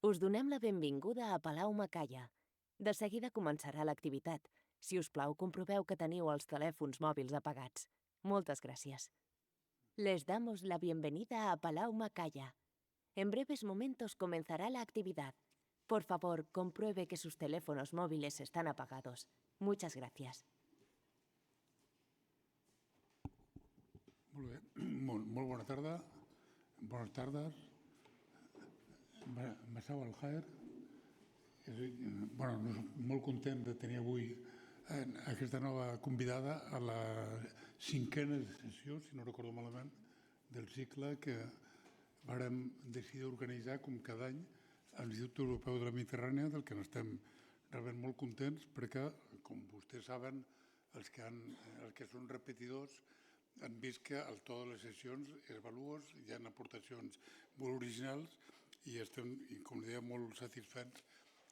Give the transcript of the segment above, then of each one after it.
Us donem la benvinguda a Palau Macaya. De seguida començarà l'activitat. Si us plau, comproveu que teniu els telèfons mòbils apagats. Moltes gràcies. Les damos la bienvenida a Palau Macaya. En breves momentos comenzará la actividad. Por favor, compruebe que sus teléfonos móviles están apagados. Muchas gracias. Molt bé. Molt bona tarda. Bones tardes. Masau al-Khair. Molt content de tenir avui aquesta nova convidada a la 5a sessió, si no recordo malament, del cicle que vàrem decidir organitzar com cada any a l'Institut Europeu de la Mediterrània, del que n'estem realment molt contents perquè, com vostès saben, els que són repetidors han vist que al to de les sessions és valuós, hi ha aportacions molt originals i estem, com deia, molt satisfets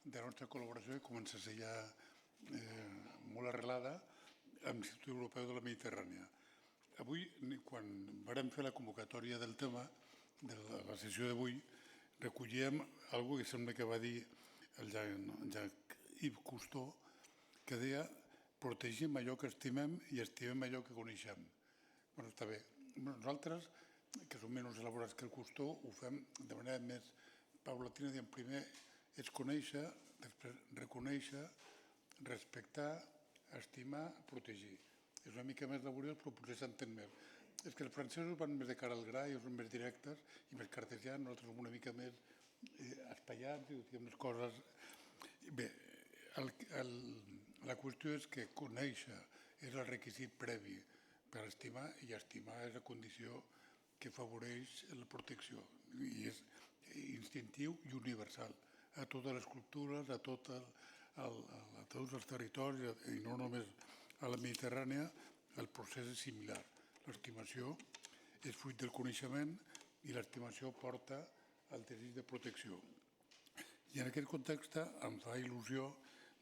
de la nostra col·laboració que comença a ser ja molt arrelada amb l'Institut Europeu de la Mediterrània. Avui, quan vàrem fer la convocatòria del tema de la sessió d'avui, recollíem una cosa que sembla que va dir el Jacques-Yves Cousteau, que deia protegim allò que estimem i estimem allò que coneixem. Bé, està bé. Nosaltres, que som menys elaborats que el Cousteau, ho fem de manera més paulatina. Primer és conèixer, després reconèixer, respectar, estimar, protegir. És una mica més laboriós, però potser s'entén més. És que els francesos van més de cara al gra i són més directes i més cartesians, nosaltres som una mica més espaiats i diguem les coses. Bé, la qüestió és que conèixer és el requisit previ per estimar i estimar és la condició que afavoreix la protecció i és instintiu i universal a totes les cultures, a tots els territoris i no només a la Mediterrània. El procés és similar. L'estimació és fruit del coneixement i l'estimació porta al desig de protecció. I en aquest context em fa il·lusió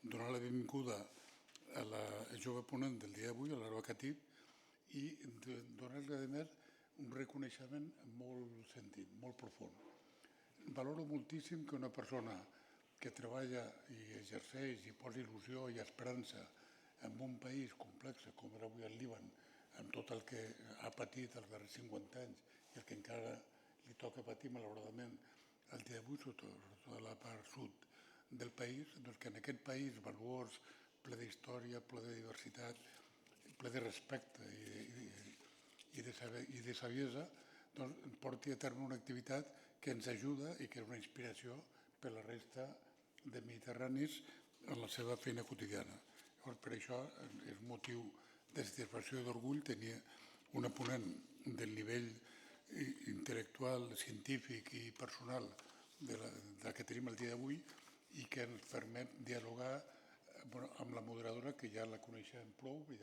donar la benvinguda a la jove ponent del dia d'avui, a la Khatib, i donar-li, a més, un reconeixement molt sentit, molt profund. Valoro moltíssim que una persona que treballa i exerceix i posa il·lusió i esperança en un país complex com era avui el Líban, amb tot el que ha patit els darrers 50 anys i el que encara li toca patir, malauradament, el dia d'avui, sobretot a la part sud del país, doncs que en aquest país valuós, ple d'història, ple de diversitat, ple de respecte i de saviesa, doncs porti a terme una activitat que ens ajuda i que és una inspiració per a la resta de mediterranis en la seva feina quotidiana. Llavors, per això és motiu de satisfacció i d'orgull tenir una ponent del nivell intel·lectual, científic i personal de que tenim el dia d'avui i que ens permet dialogar amb la moderadora, que ja la coneixem prou, i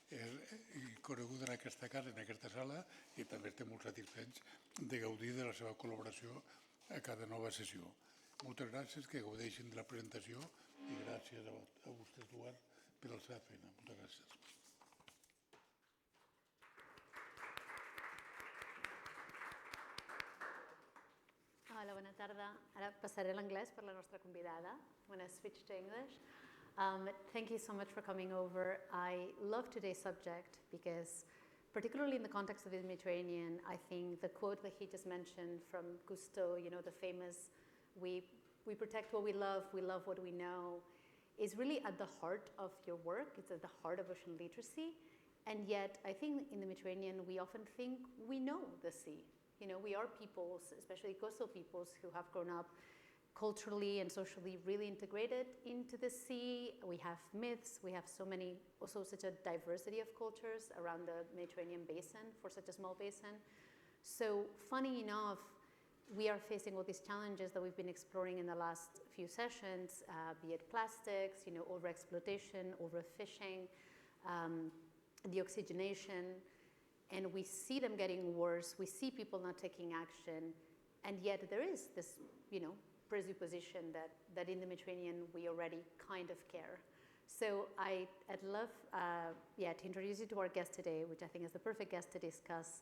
és coneguda en aquesta casa, en aquesta sala, i també estem molt satisfets de gaudir de la seva col·laboració a cada nova sessió. Moltes gràcies, que gaudeixin de la presentació i gràcies a vostès dues per la seva feina. Moltes gràcies. Hola, bona tarda. Ara passaré a l'anglès per la nostra convidada. I'm going to switch to English. Thank you so much for coming over. I love today's subject because, particularly in the context of the Mediterranean, I think the quote that he just mentioned from Cousteau, the famous, we protect what we love what we know, is really at the heart of your work. It's at the heart of ocean literacy. And yet, I think in the Mediterranean, we often think we know the sea. We are peoples, especially coastal peoples, who have grown up culturally and socially really integrated into the sea. We have myths. We have also such a diversity of cultures around the Mediterranean basin for such a small basin. So funny enough, we are facing all these challenges that we've been exploring in the last few sessions, be it plastics, overexploitation, overfishing, deoxygenation, and we see them getting worse. We see people not taking action, and yet there is this, presupposition that in the Mediterranean we already kind of care. So I'd love to introduce you to our guest today, which I think is the perfect guest to discuss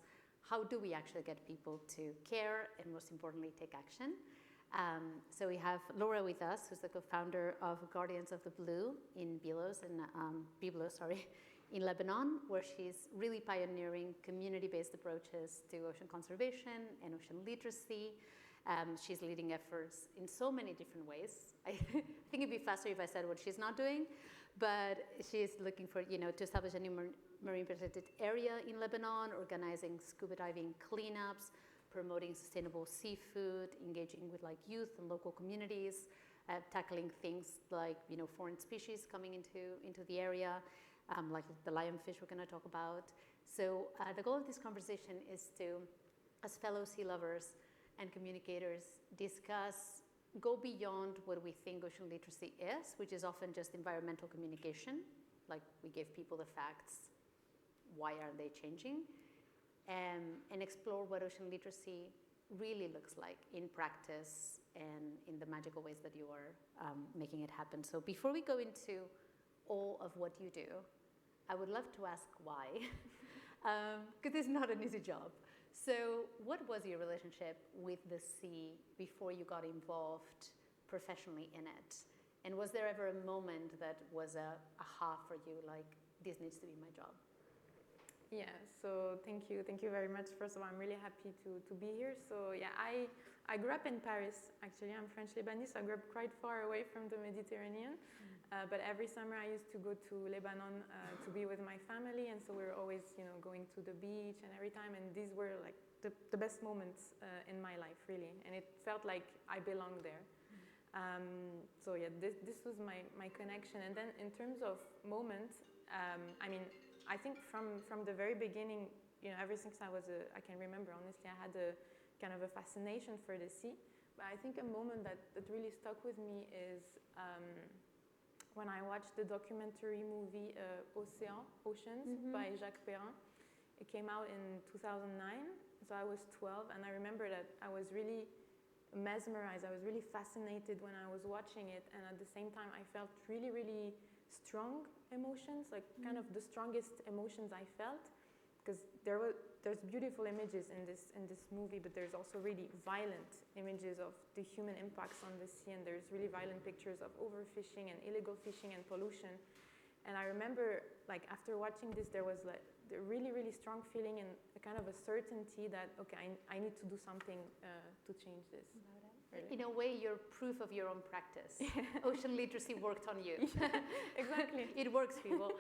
how do we actually get people to care and, most importantly, take action. So we have Laura with us, who's the co-founder of Guardians of the Blue in Byblos, in Lebanon, where she's really pioneering community-based approaches to ocean conservation and ocean literacy. She's leading efforts in so many different ways. I think it'd be faster if I said what she's not doing, but she's looking for, to establish a new marine protected area in Lebanon, organizing scuba diving cleanups, promoting sustainable seafood, engaging with like youth and local communities, tackling things like foreign species coming into the area, like the lionfish we're going to talk about. So the goal of this conversation is to, as fellow sea lovers and communicators, go beyond what we think ocean literacy is, which is often just environmental communication, like we give people the facts, why are they changing, and explore what ocean literacy really looks like in practice and in the magical ways that you are making it happen. So before we go into all of what you do, I would love to ask why, because it's not an easy job. So what was your relationship with the sea before you got involved professionally in it? And was there ever a moment that was a aha for you, like, this needs to be my job? Yeah, so thank you very much. First of all, I'm really happy to be here. So yeah, I grew up in Paris, actually. I'm French Lebanese, so I grew up quite far away from the Mediterranean. But every summer I used to go to Lebanon to be with my family, and so we were always, going to the beach and every time, and these were like the best moments in my life, really, and it felt like I belonged there. So yeah, this was my connection. And then in terms of moments, I think from the very beginning, ever since I can remember, honestly, I had a kind of a fascination for the sea. But I think a moment that really stuck with me is when I watched the documentary movie Oceans by Jacques-Yves. It came out in 2009, so I was 12, and I remember that I was really mesmerized. I was really fascinated when I was watching it, and at the same time I felt really, really strong emotions, like kind of the strongest emotions I felt, because there's beautiful images in this movie, but there's also really violent images of the human impacts on the sea, and there's really violent pictures of overfishing and illegal fishing and pollution. And I remember, like, after watching this, there was like a really, really strong feeling and a kind of a certainty that, okay, I need to do something to change this. Really. In a way, you're proof of your own practice. Ocean literacy worked on you. Yeah, exactly. It works, people.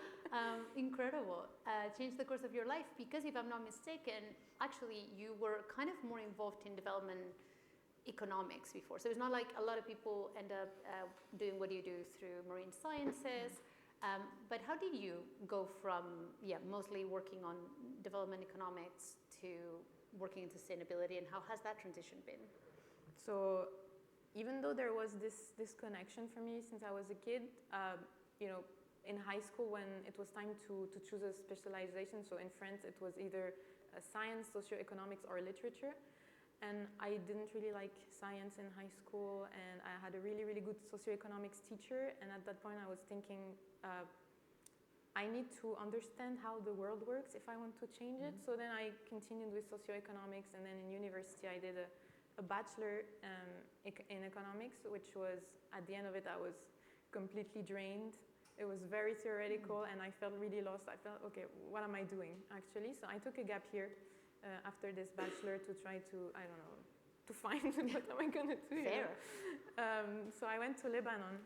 Incredible. Changed the course of your life, because if I'm not mistaken, actually you were kind of more involved in development economics before. So it's not like a lot of people end up doing what you do through marine sciences. But how did you go from mostly working on development economics to working in sustainability, and how has that transition been? So even though there was this connection for me since I was a kid, in high school when it was time to choose a specialization, so in France it was either science, socioeconomics, or literature. And I didn't really like science in high school, and I had a really, really good socioeconomics teacher, and at that point I was thinking, I need to understand how the world works if I want to change it. So then I continued with socioeconomics, and then in university I did a bachelor in economics, which was, at the end of it, I was completely drained. It was very theoretical, and I felt really lost. I felt, okay, what am I doing, actually? So I took a gap year after this bachelor to try to, to find what am I going to do. Fair. So I went to Lebanon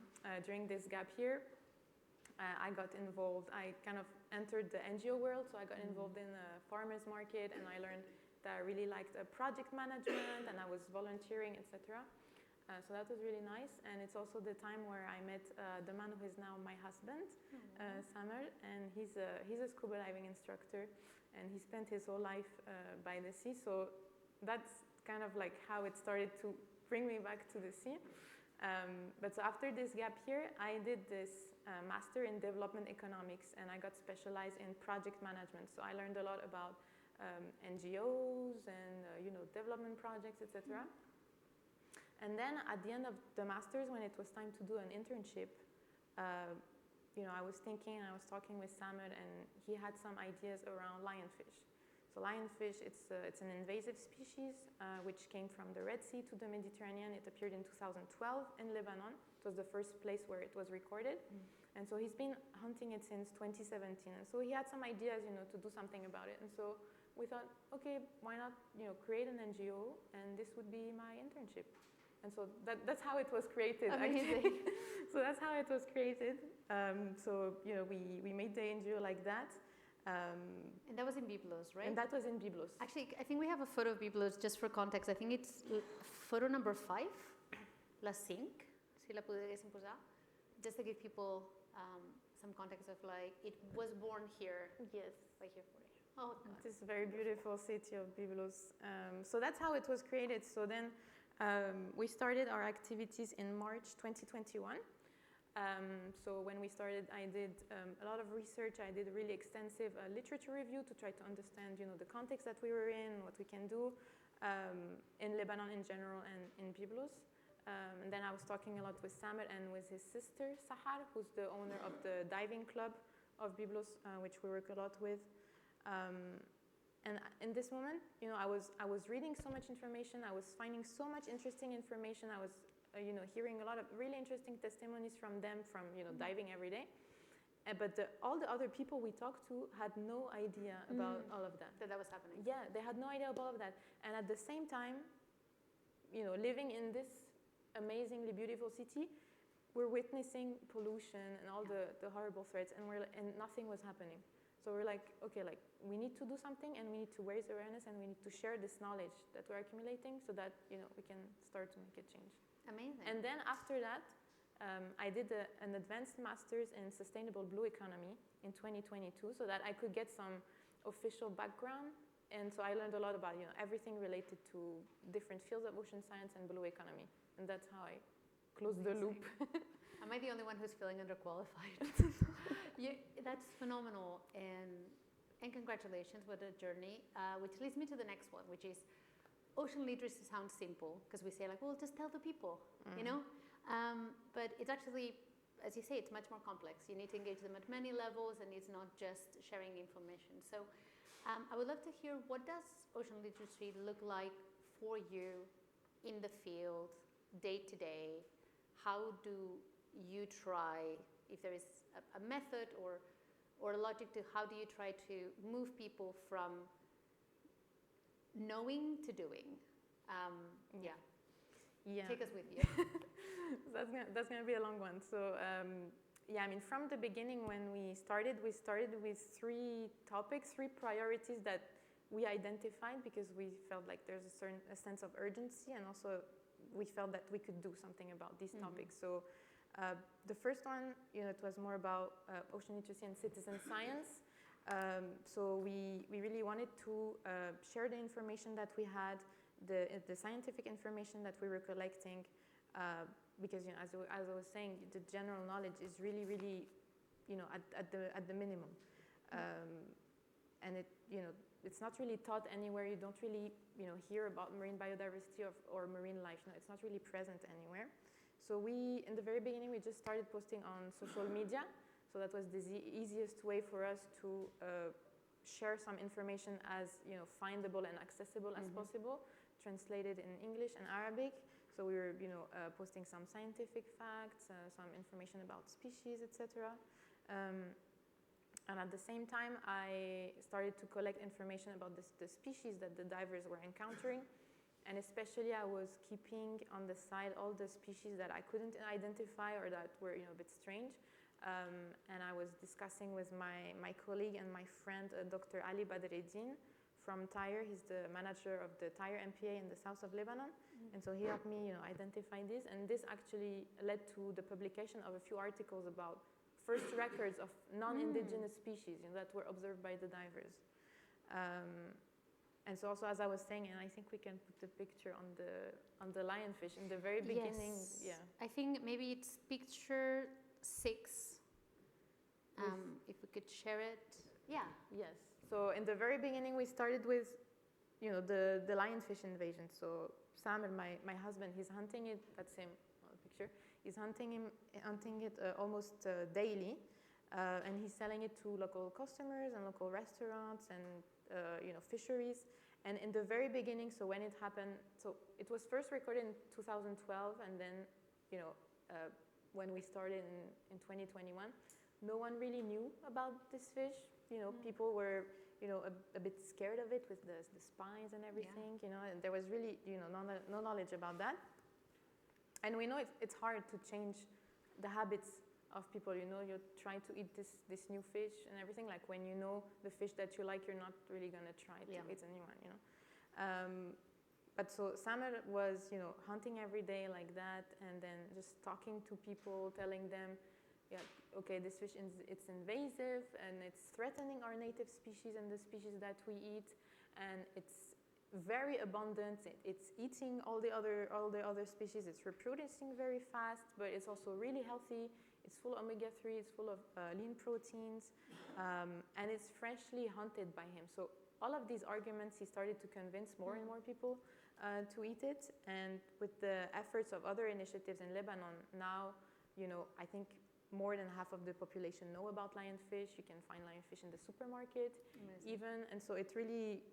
during this gap year. I got involved. I kind of entered the NGO world, so I got involved in a farmer's market, and I learned that I really liked project management, and I was volunteering, etc. So that was really nice. And it's also the time where I met the man who is now my husband, Samer, and he's a scuba diving instructor, and he spent his whole life by the sea. So that's kind of like how it started to bring me back to the sea. But so after this gap year, I did this master in development economics, and I got specialized in project management. So I learned a lot about NGOs and development projects, etc. And then at the end of the masters, when it was time to do an internship, I was thinking, I was talking with Samer, and he had some ideas around lionfish. So lionfish, it's an invasive species which came from the Red Sea to the Mediterranean. It appeared in 2012 in Lebanon. It was the first place where it was recorded. And so he's been hunting it since 2017. And so he had some ideas, to do something about it. And so we thought, okay, why not, create an NGO, and this would be my internship. And so that's how it was created. Amazing. So that's how it was created. We made the NGO like that. And that was in Byblos, right? And that was in Byblos. Actually, I think we have a photo of Byblos just for context. I think it's photo number 5, la 5, si la poguéssim posar, just to give people some context of like, it was born here. Yes. Right here for it. Oh, God. This very beautiful city of Byblos. So that's how it was created. So then we started our activities in March 2021. So when we started, I did a lot of research. I did a really extensive literature review to try to understand, the context that we were in, what we can do in Lebanon in general and in Byblos. And then I was talking a lot with Samer and with his sister, Sahar, who's the owner of the diving club of Byblos, which we work a lot with. And in this moment, I was reading so much information. I was finding so much interesting information. I was hearing a lot of really interesting testimonies from them from, diving every day. But all the other people we talked to had no idea about all of that. That was happening. Yeah, they had no idea about all of that. And at the same time, living in this amazingly beautiful city, we're witnessing pollution and all the horrible threats, and nothing was happening. So we're like, okay, we need to do something, and we need to raise awareness, and we need to share this knowledge that we're accumulating so that, we can start to make a change. Amazing. And then after that, I did an advanced master's in sustainable blue economy in 2022 so that I could get some official background. And so I learned a lot about, everything related to different fields of ocean science and blue economy. And that's how I closed the loop. Am I the only one who's feeling underqualified? That's phenomenal. And congratulations, what a journey. Which leads me to the next one, which is ocean literacy sounds simple because we say well, just tell the people, but it's actually, as you say, it's much more complex. You need to engage them at many levels, and it's not just sharing information. So I would love to hear, what does ocean literacy look like for you in the field, day to day? How do you try, if there is a method or a logic to how do you try to move people from knowing to doing? Yeah. Take us with you. That's gonna be a long one. So from the beginning when we started with 3 topics, 3 priorities that we identified because we felt like there's a sense of urgency, and also we felt that we could do something about these topics. So the first one, it was more about ocean literacy and citizen science. So we really wanted to share the information that we had, the scientific information that we were collecting, because as I was saying, the general knowledge is really, really, at the minimum, and it's not really taught anywhere. You don't really, hear about marine biodiversity or marine life. No, it's not really present anywhere. So in the very beginning, we just started posting on social media. So that was the easiest way for us to share some information as findable and accessible as possible, translated in English and Arabic. So we were posting some scientific facts, some information about species, etc. And at the same time, I started to collect information about the species that the divers were encountering. And especially I was keeping on the side all the species that I couldn't identify or that were a bit strange. And I was discussing with my colleague and my friend, Dr. Ali Badreddin from Tyre. He's the manager of the Tyre MPA in the south of Lebanon. And so he helped me identify this. And this actually led to the publication of a few articles about first records of non-indigenous species that were observed by the divers. And so also, as I was saying, and I think we can put the picture on the lionfish in the very beginning. Yes. Yeah. I think maybe it's picture 6. If we could share it. Yeah. Yes. So in the very beginning, we started with, the lionfish invasion. So Sam and my husband, he's hunting it. That's him on the picture. He's hunting it almost daily, and he's selling it to local customers and local restaurants and fisheries. And in the very beginning, so when it happened, so it was first recorded in 2012, and then, when we started in 2021, no one really knew about this fish. People were, a bit scared of it with the spines and everything, and there was really, no knowledge about that. And we know it's hard to change the habits of people. You try to eat this new fish and everything. Like when you know the fish that you like, you're not really gonna try to eat a new one. But so Samer was, hunting every day like that, and then just talking to people, telling them, okay, this fish it's invasive and it's threatening our native species and the species that we eat, and it's very abundant. It's eating all the other species. It's reproducing very fast, but it's also really healthy. It's full of omega-3. It's full of lean proteins, and it's freshly hunted by him. So all of these arguments, he started to convince more and more people to eat it. And with the efforts of other initiatives in Lebanon, now, I think more than half of the population know about lionfish. You can find lionfish in the supermarket, even. And so it really,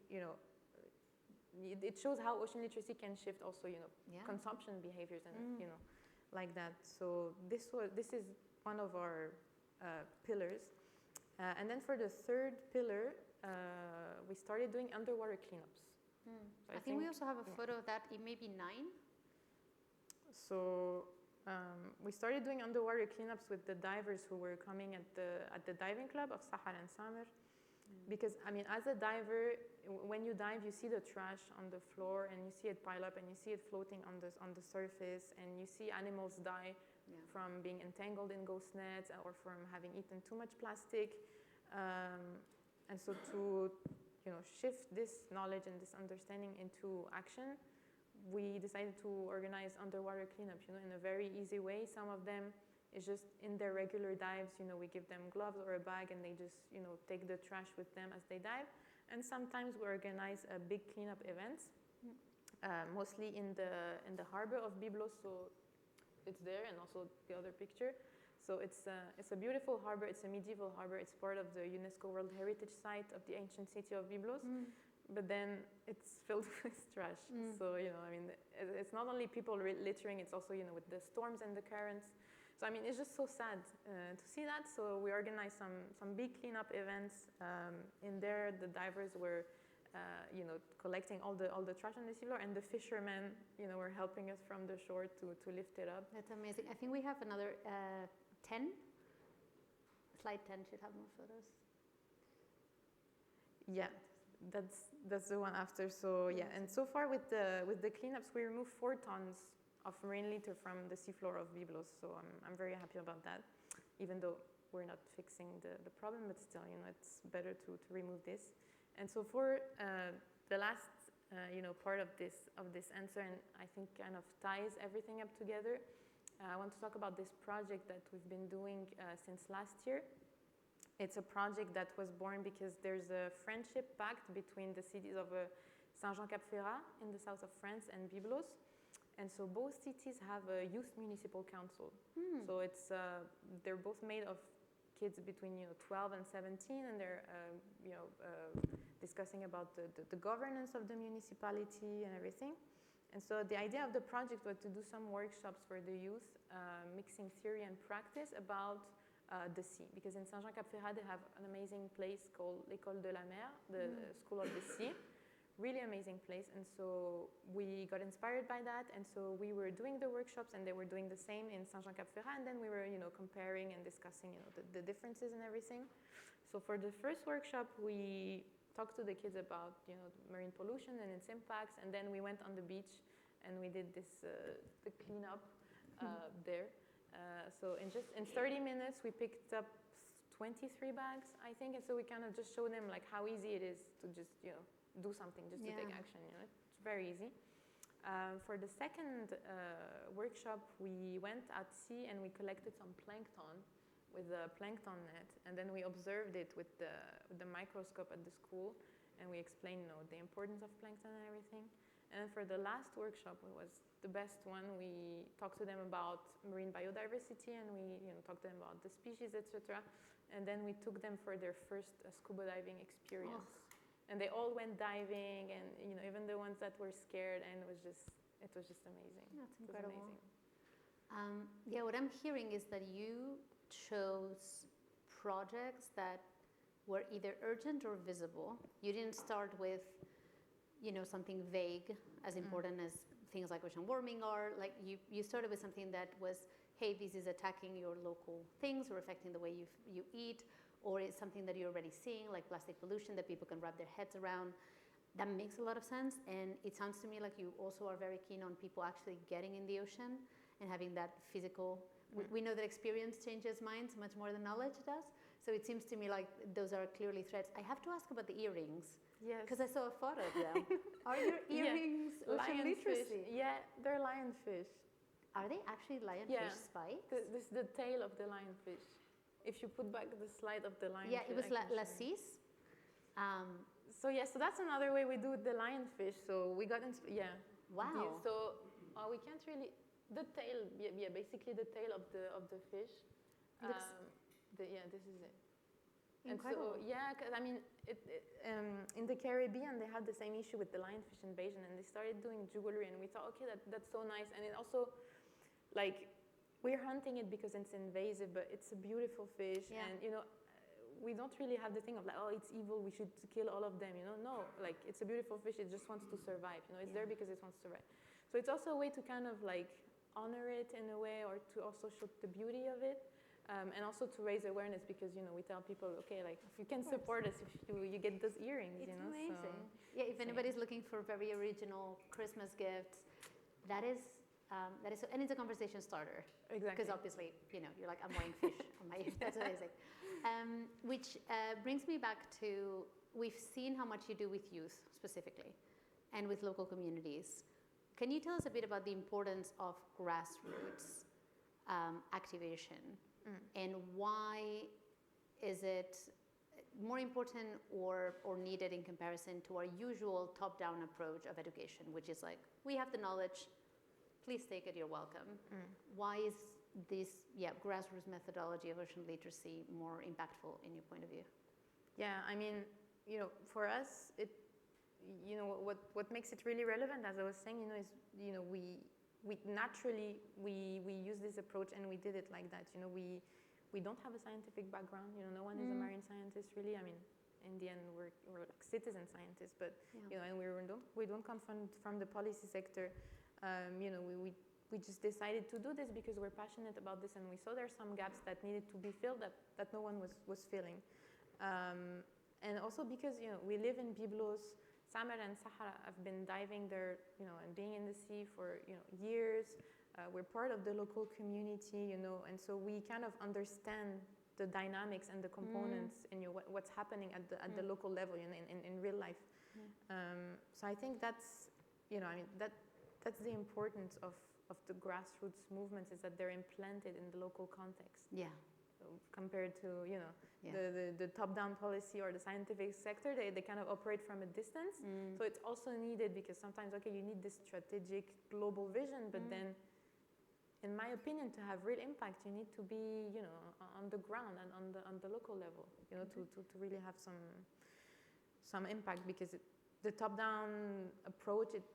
it shows how ocean literacy can shift also, consumption behaviors and, like that. So this is one of our pillars. And then for the third pillar, we started doing underwater cleanups. So I think we also have a photo of that. It may be 9. So we started doing underwater cleanups with the divers who were coming at the diving club of Sahar and Samer. Because, as a diver, when you dive, you see the trash on the floor, and you see it pile up, and you see it floating on the surface, and you see animals die from being entangled in ghost nets or from having eaten too much plastic. And so to shift this knowledge and this understanding into action, we decided to organize underwater cleanups, in a very easy way. Some of them is just in their regular dives, we give them gloves or a bag, and they just, take the trash with them as they dive. And sometimes we organize big cleanup events, mostly in the harbor of Byblos. So it's there, and also the other picture. So it's a beautiful harbor. It's a medieval harbor. It's part of the UNESCO World Heritage Site of the ancient city of Byblos. But then it's filled with trash. So, it's not only people littering, it's also, with the storms and the currents. So, it's just so sad to see that. So we organized some big cleanup events. In there, the divers were, collecting all the trash on the seafloor, and the fishermen, were helping us from the shore to lift it up. That's amazing. I think we have another 10. Slide 10 should have more photos. Yeah, that's the one after. So yeah, and so far with the cleanups, we removed 4 tons of marine litter from the seafloor of Byblos. So I'm very happy about that, even though we're not fixing the problem, but still, it's better to remove this. And so for the last part of this answer, and I think kind of ties everything up together, I want to talk about this project that we've been doing since last year. It's a project that was born because there's a friendship pact between the cities of Saint-Jean-Cap-Ferrat in the south of France and Byblos. And so both cities have a youth municipal council. So it's they're both made of kids between 12 and 17, and they're discussing about the governance of the municipality and everything. And so the idea of the project was to do some workshops for the youth, mixing theory and practice about the sea. Because in Saint-Jean-Cap-Ferrat, they have an amazing place called l'École de la Mer, the School of the Sea. Really amazing place. And so we got inspired by that. And so we were doing the workshops, and they were doing the same in Saint-Jean-Cap-Ferrat. And then we were, comparing and discussing, the differences and everything. So for the first workshop, we talked to the kids about, marine pollution and its impacts. And then we went on the beach, and we did this the cleanup there. So in 30 minutes, we picked up 23 bags, I think. And so we kind of just showed them like how easy it is to just, do something, just to take action. It's very easy. For the second workshop, we went at sea and we collected some plankton with a plankton net, and then we observed it with the microscope at the school, and we explained, the importance of plankton and everything. And then for the last workshop, it was the best one. We talked to them about marine biodiversity, and we talked to them about the species, etc. And then we took them for their first scuba diving experience. And they all went diving, and even the ones that were scared, and it was just amazing. That's incredible. Yeah, what I'm hearing is that you chose projects that were either urgent or visible. You didn't start with, something vague, as important as things like ocean warming are. Like you started with something that was, hey, this is attacking your local things or affecting the way you eat, or it's something that you're already seeing, like plastic pollution that people can wrap their heads around. That makes a lot of sense, and it sounds to me like you also are very keen on people actually getting in the ocean and having that physical. We know that experience changes minds much more than knowledge does, so it seems to me like those are clearly threats. I have to ask about the earrings. Yes. Because I saw a photo of them. Are your earrings ocean literacy? Yeah, they're lionfish. Are they actually lionfish spikes? This is the tail of the lionfish. If you put back the slide of the lionfish. Yeah, it was Lassis. So that's another way we do with the lionfish. So we got into, Wow. So we can't really, the tail, basically the tail of the fish. This is it. Incredible. And so, because I mean, in the Caribbean, they had the same issue with the lionfish invasion, and they started doing jewelry, and we thought, okay, that's so nice. And it also, like, we're hunting it because it's invasive, but it's a beautiful fish, and we don't really have the thing of like, oh, it's evil, we should kill all of them, No, like, it's a beautiful fish, it just wants to survive, It's there because it wants to survive. So it's also a way to kind of like honor it in a way, or to also show the beauty of it. And also to raise awareness, because we tell people, okay, like, if you can support us, if you get those earrings, It's amazing. So, if anybody's looking for very original Christmas gifts, that is, and it's a conversation starter. Exactly. Because obviously, you're like, I'm wearing fish on my ears. That's amazing. Which brings me back to, we've seen how much you do with youth specifically, and with local communities. Can you tell us a bit about the importance of grassroots activation? And why is it more important or needed in comparison to our usual top-down approach of education, which is like, we have the knowledge, please take it, you're welcome. Why is this grassroots methodology of ocean literacy more impactful in your point of view? Yeah, I mean, for us, what makes it really relevant, as I was saying, is, we naturally use this approach, and we did it like that. We don't have a scientific background. No one is a marine scientist really. I mean, in the end, we're like citizen scientists, but and we don't come from the policy sector. We just decided to do this because we're passionate about this, and we saw there are some gaps that needed to be filled that no one was filling, and also because we live in Byblos. Samer and Sahara have been diving there, and being in the sea for years. We're part of the local community, and so we kind of understand the dynamics and the components in what's happening at the local level, in real life. So I think that's that's the importance of the grassroots movements, is that they're implanted in the local context. Yeah. Compared to the top-down policy or the scientific sector, they kind of operate from a distance. So it's also needed, because sometimes you need this strategic global vision, but then, in my opinion, to have real impact, you need to be on the ground and on the local level, to really have some impact, because the top-down approach, it's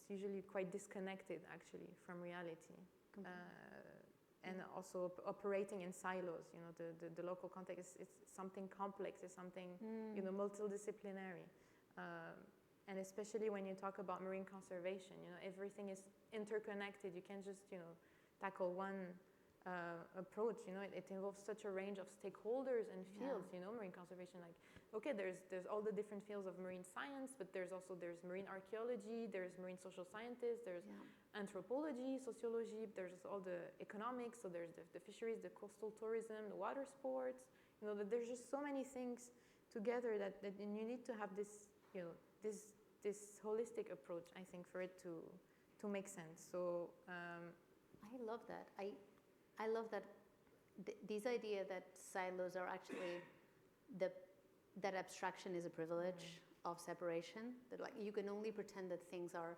usually quite disconnected actually from reality. And also operating in silos, the local context is something complex, is something multidisciplinary, and especially when you talk about marine conservation, everything is interconnected. You can't just tackle one approach. It involves such a range of stakeholders and fields. Marine conservation, like, okay, there's all the different fields of marine science, but there's marine archaeology, there's marine social scientists, there's anthropology, sociology, there's all the economics, so there's the fisheries, the coastal tourism, the water sports, that there's just so many things together that you need to have this, this holistic approach, I think, for it to make sense. So I love that. I love that this idea that silos are actually that abstraction is a privilege of separation, that like you can only pretend that things are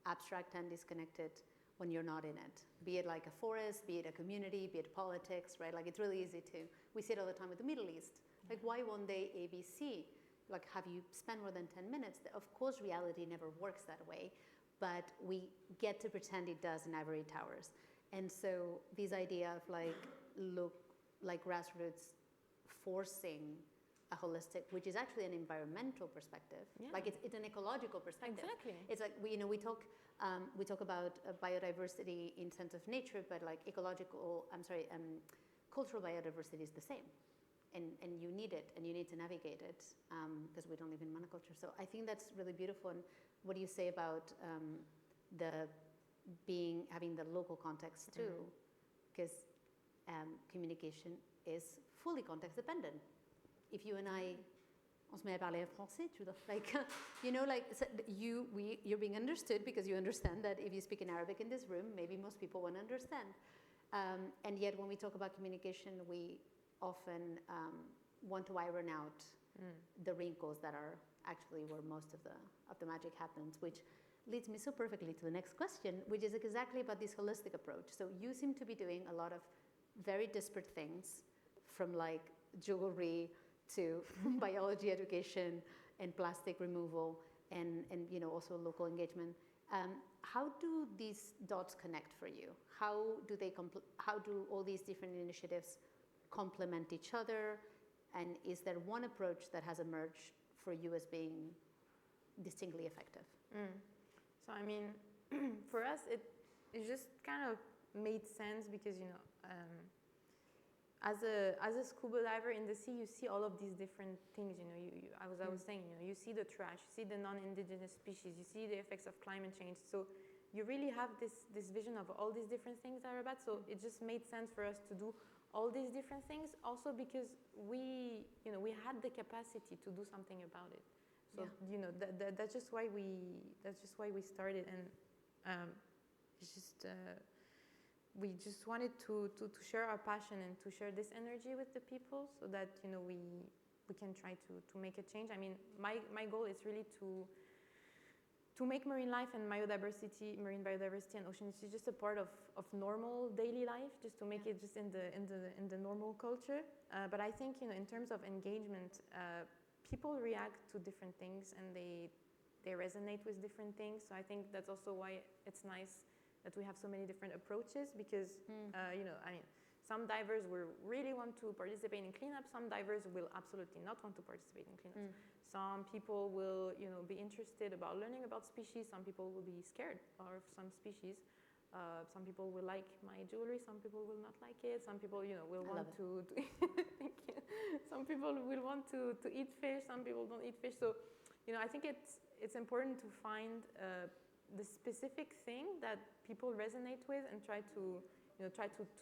abstract and disconnected when you're not in it, be it like a forest, be it a community, be it politics, right? Like, it's really easy to, we see it all the time with the Middle East, like, why won't they ABC? like have you spend more than 10 minutes? Of course, reality never works that way, but we get to pretend it does in ivory towers. And so this idea of like grassroots forcing a holistic, which is actually an environmental perspective, like it's an ecological perspective. Exactly. It's like we talk about biodiversity in sense of nature, but like cultural biodiversity is the same, and you need it, and you need to navigate it because we don't live in monoculture. So I think that's really beautiful. And what do you say about having the local context too? Because communication is fully context dependent. If you and I, on se met à parler en français, like, you know, like you're being understood because you understand that if you speak in Arabic in this room, maybe most people won't understand. And yet when we talk about communication, we often want to iron out the wrinkles that are actually where most of the magic happens, which leads me so perfectly to the next question, which is exactly about this holistic approach. So you seem to be doing a lot of very disparate things, from like jewelry to biology education and plastic removal and you know, also local engagement. How do these dots connect for you? How do all these different initiatives complement each other? And is there one approach that has emerged for you as being distinctly effective? So I mean, for us, it just kind of made sense because, you know, as a scuba diver in the sea, you see all of these different things. You know, I was saying, you know, you see the trash, you see the non-indigenous species, you see the effects of climate change. So you really have this vision of all these different things that are bad. So it just made sense for us to do all these different things. Also because we had the capacity to do something about it. So you know, that's just why we started, and it's just. We just wanted to share our passion and to share this energy with the people, so that, you know, we can try to make a change. I mean, my goal is really to make marine life and marine biodiversity and oceanicity just a part of normal daily life, just to make it just in the normal culture. But I think, you know, in terms of engagement, people react to different things and they resonate with different things. So I think that's also why it's nice that we have so many different approaches, because you know, I mean, some divers will really want to participate in cleanup. Some divers will absolutely not want to participate in cleanup. Some people will, you know, be interested about learning about species. Some people will be scared of some species. Some people will like my jewelry. Some people will not like it. Some people, you know, will want to thank you. Some people will want to eat fish. Some people don't eat fish. So, you know, I think it's important to find the specific thing that people resonate with and try to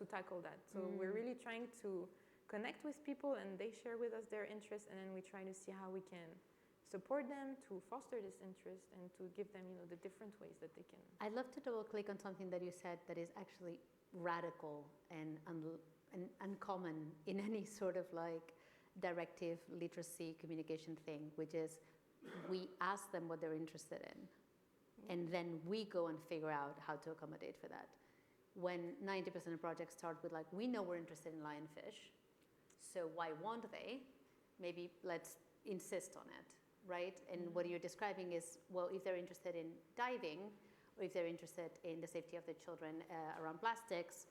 tackle that. So we're really trying to connect with people, and they share with us their interests, and then we try to see how we can support them to foster this interest and to give them, you know, the different ways that they can. I'd love to double click on something that you said that is actually radical and uncommon in any sort of like directive literacy communication thing, which is we ask them what they're interested in. And then we go and figure out how to accommodate for that. When 90% of projects start with like, we know we're interested in lionfish, so why won't they? Maybe let's insist on it, right? And what you're describing is, well, if they're interested in diving, or if they're interested in the safety of the children around plastics,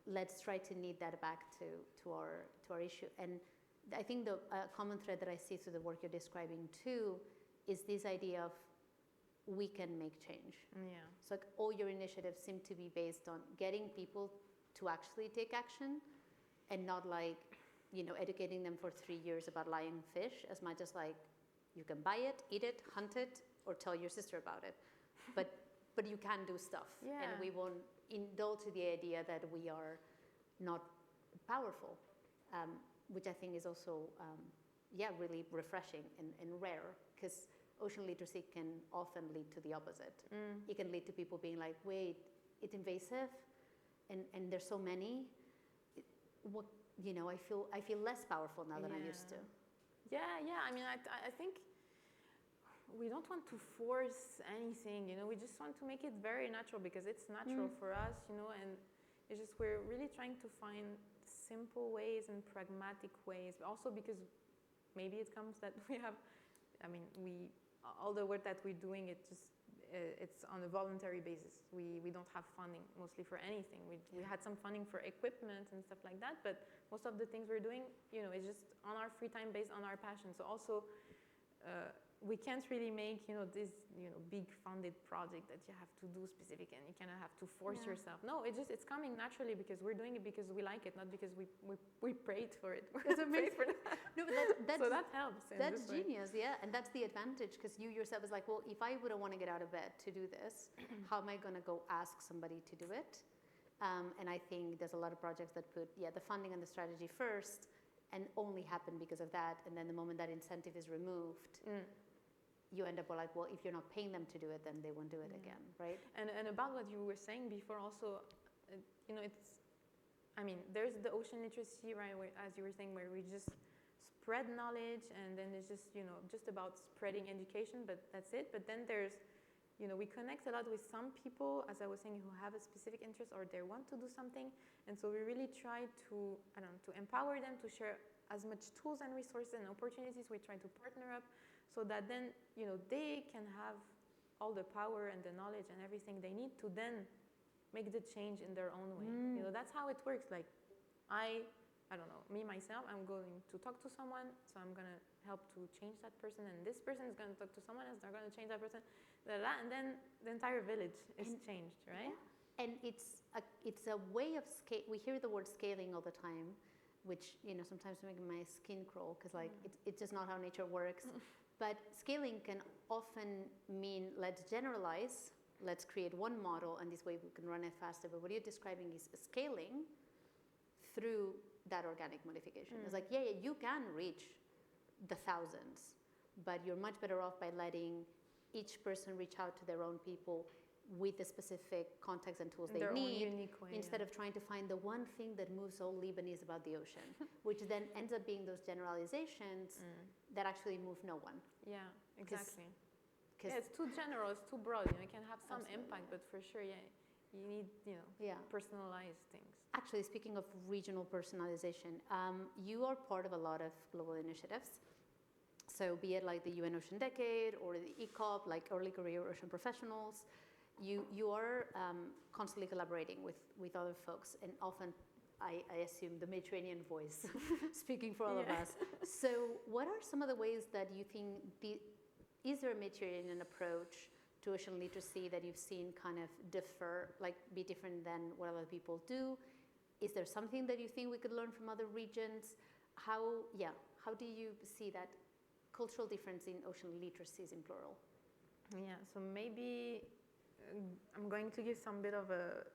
let's try to knead that back to our issue. And I think the common thread that I see through the work you're describing too is this idea of we can make change. Yeah. So like all your initiatives seem to be based on getting people to actually take action, and not like, you know, educating them for 3 years about lionfish, as much as like you can buy it, eat it, hunt it, or tell your sister about it. But you can do stuff. Yeah. And we won't indulge the idea that we are not powerful, which I think is also really refreshing and rare, because ocean literacy can often lead to the opposite. It can lead to people being like, wait, it's invasive, and there's so many. What, you know, I feel less powerful now than I used to. Yeah. I mean, I think we don't want to force anything. You know, we just want to make it very natural, because it's natural for us. You know, and it's just we're really trying to find simple ways and pragmatic ways. But also because maybe it comes that we have I mean, all the work that we're doing, it's on a voluntary basis. We don't have funding mostly for anything. We had some funding for equipment and stuff like that, but most of the things we're doing, is just on our free time based on our passion. So also, we can't really make, this, big funded project that you have to do specific and you kind of have to force yourself. No, it's coming naturally because we're doing it because we like it, not because we prayed for it. That's amazing. No, but so that helps. That's genius, yeah. And that's the advantage because you yourself is like, well, if I wouldn't want to get out of bed to do this, how am I going to go ask somebody to do it? And I think there's a lot of projects that put, the funding and the strategy first and only happen because of that. And then the moment that incentive is removed, you end up like, well, if you're not paying them to do it, then they won't do it again, right? And about what you were saying before also, there's the ocean literacy, right, where, as you were saying, where we just spread knowledge and then it's just, just about spreading education, but that's it. But then there's, we connect a lot with some people, as I was saying, who have a specific interest or they want to do something. And so we really try to empower them to share as much tools and resources and opportunities. We try to partner up so that then, they can have all the power and the knowledge and everything they need to then make the change in their own way. That's how it works. Like I don't know, me, myself, I'm going to talk to someone, so I'm going to help to change that person, and this person is going to talk to someone else, they're going to change that person, and then the entire village is changed, right? Yeah. And it's a way of scale. We hear the word scaling all the time, which, sometimes makes my skin crawl because it's just not how nature works. But scaling can often mean let's generalize, let's create one model, and this way we can run it faster. But what you're describing is scaling through that organic modification. It's like, you can reach the thousands, but you're much better off by letting each person reach out to their own people with the specific context and tools they need, instead of trying to find the one thing that moves all Lebanese about the ocean, which then ends up being those generalizations that actually move no one. Yeah, exactly. It's too general, it's too broad. It can have some impact, but for sure, you need, personalized things. Actually, speaking of regional personalization, you are part of a lot of global initiatives. So be it like the UN Ocean Decade or the ECOP, like Early Career Ocean Professionals, you are constantly collaborating with other folks, and often I assume the Mediterranean voice speaking for all of us. So what are some of the ways that you think, is there a Mediterranean approach to ocean literacy that you've seen kind of be different than what other people do? Is there something that you think we could learn from other regions? How do you see that cultural difference in ocean literacies in plural? Yeah, so maybe I'm going to give some bit of a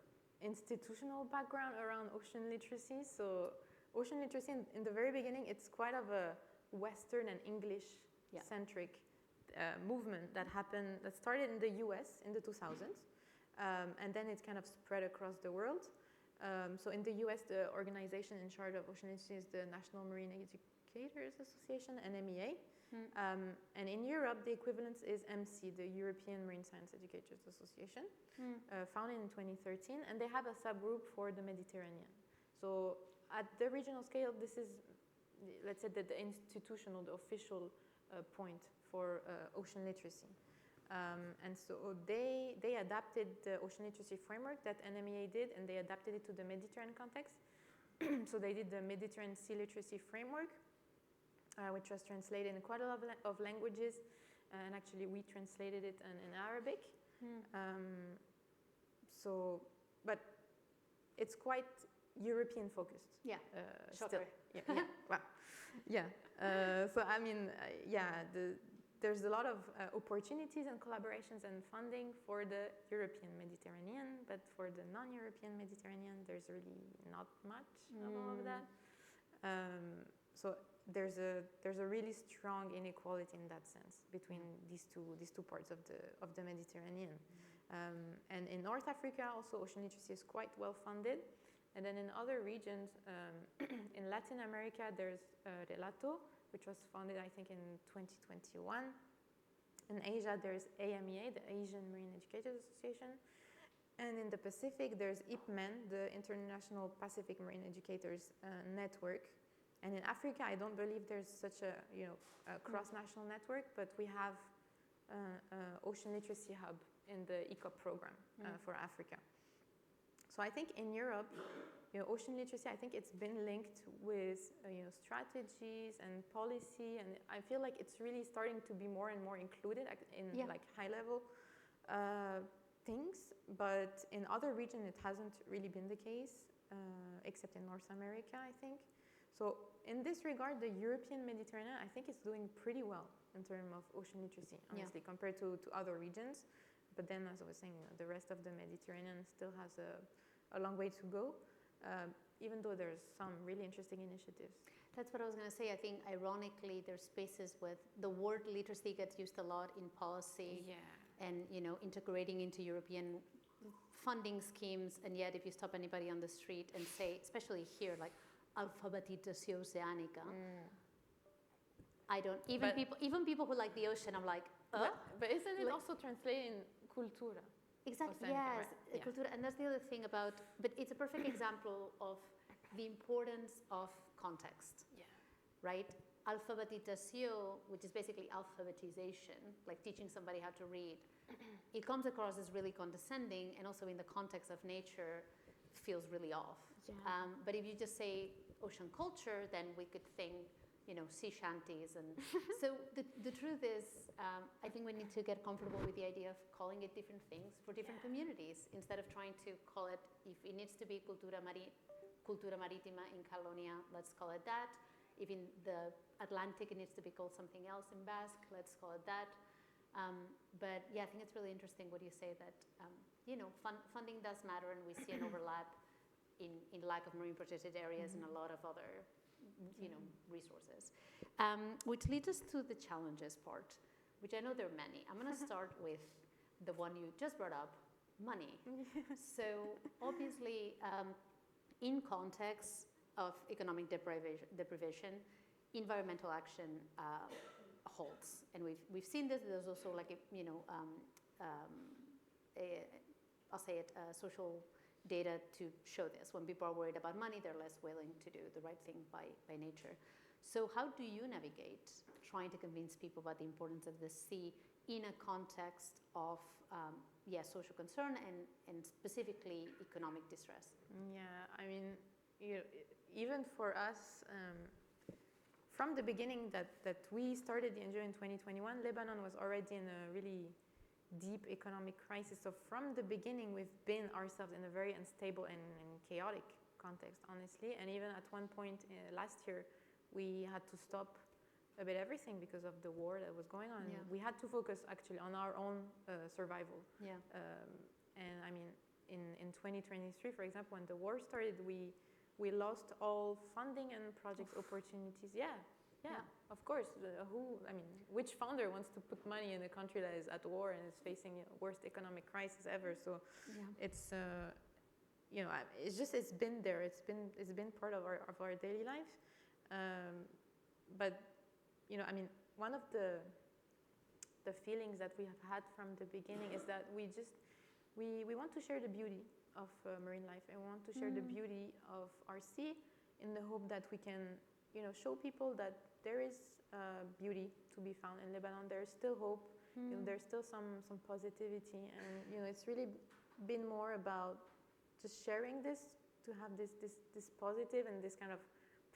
institutional background around ocean literacy. So ocean literacy in the very beginning, it's quite of a Western and English-centric movement that started in the US in the 2000s. And then it kind of spread across the world. So in the US, the organization in charge of ocean literacy is the National Marine Educators Association, NMEA. And in Europe, the equivalent is MC, the European Marine Science Educators Association, founded in 2013, and they have a subgroup for the Mediterranean. So at the regional scale, this is, let's say, the institutional, the official point for ocean literacy. And so they adapted the ocean literacy framework that NMEA did, and they adapted it to the Mediterranean context. So they did the Mediterranean Sea Literacy Framework, which was translated in quite a lot of languages, and actually we translated it in Arabic. But it's quite European focused. Yeah, still. Yeah. Wow. Yeah. So I mean, there's a lot of opportunities and collaborations and funding for the European Mediterranean, but for the non-European Mediterranean, there's really not much of all of that. So there's a really strong inequality in that sense between these two parts of the Mediterranean. And in North Africa, also ocean literacy is quite well funded. And then in other regions, in Latin America, there's Relato, which was founded, I think, in 2021. In Asia, there's AMEA, the Asian Marine Educators Association. And in the Pacific, there's IPMEN, the International Pacific Marine Educators Network, And in Africa, I don't believe there's such a a cross-national network, but we have Ocean Literacy Hub in the ECOP program for Africa. So I think in Europe, ocean literacy, I think it's been linked with strategies and policy, and I feel like it's really starting to be more and more included in like high-level things. But in other regions, it hasn't really been the case, except in North America, I think. So in this regard, the European Mediterranean, I think, is doing pretty well in terms of ocean literacy, honestly, compared to other regions. But then, as I was saying, the rest of the Mediterranean still has a long way to go, even though there's some really interesting initiatives. That's what I was going to say. I think, ironically, there's spaces with the word literacy gets used a lot in policy and, integrating into European funding schemes. And yet, if you stop anybody on the street and say, especially here, like, alfabetizzació oceánica, I don't, even people who like the ocean, I'm like, But isn't it also translated in cultura? Exactly, Oceánica, yes, right? cultura. And that's the other thing about, but it's a perfect example of the importance of context, right? Alfabetización, which is basically alphabetization, like teaching somebody how to read, it comes across as really condescending, and also in the context of nature feels really off. But if you just say ocean culture, then we could think, sea shanties. And so the truth is, I think we need to get comfortable with the idea of calling it different things for different communities, instead of trying to call it, if it needs to be cultura marítima in Catalonia, let's call it that. If in the Atlantic it needs to be called something else in Basque, let's call it that. But yeah, I think it's really interesting what you say, that funding does matter, and we see an overlap in lack of marine protected areas and a lot of other resources. Which leads us to the challenges part, which I know there are many. I'm going to start with the one you just brought up, money. So obviously, in context of economic deprivation, environmental action holds, and we've seen this. There's also like I'll say it, social data to show this. When people are worried about money, they're less willing to do the right thing by nature. So how do you navigate trying to convince people about the importance of the sea in a context of social concern and specifically economic distress? Yeah, I mean, even for us, from the beginning that we started the NGO in 2021, Lebanon was already in a really deep economic crisis. So from the beginning, we've been ourselves in a very unstable and chaotic context, honestly. And even at one point last year, we had to stop a bit everything because of the war that was going on. We had to focus actually on our own survival. And I mean, in 2023, for example, when the war started, we lost all funding and project opportunities. Yeah, of course. Which founder wants to put money in a country that is at war and is facing the worst economic crisis ever? So it's it's been there. It's been part of our daily life. But one of the feelings that we have had from the beginning is that we want to share the beauty of marine life, and we want to share the beauty of our sea, in the hope that we can show people that there is beauty to be found in Lebanon. There's still hope. There's still some positivity, and it's really been more about just sharing this, to have this positive and this kind of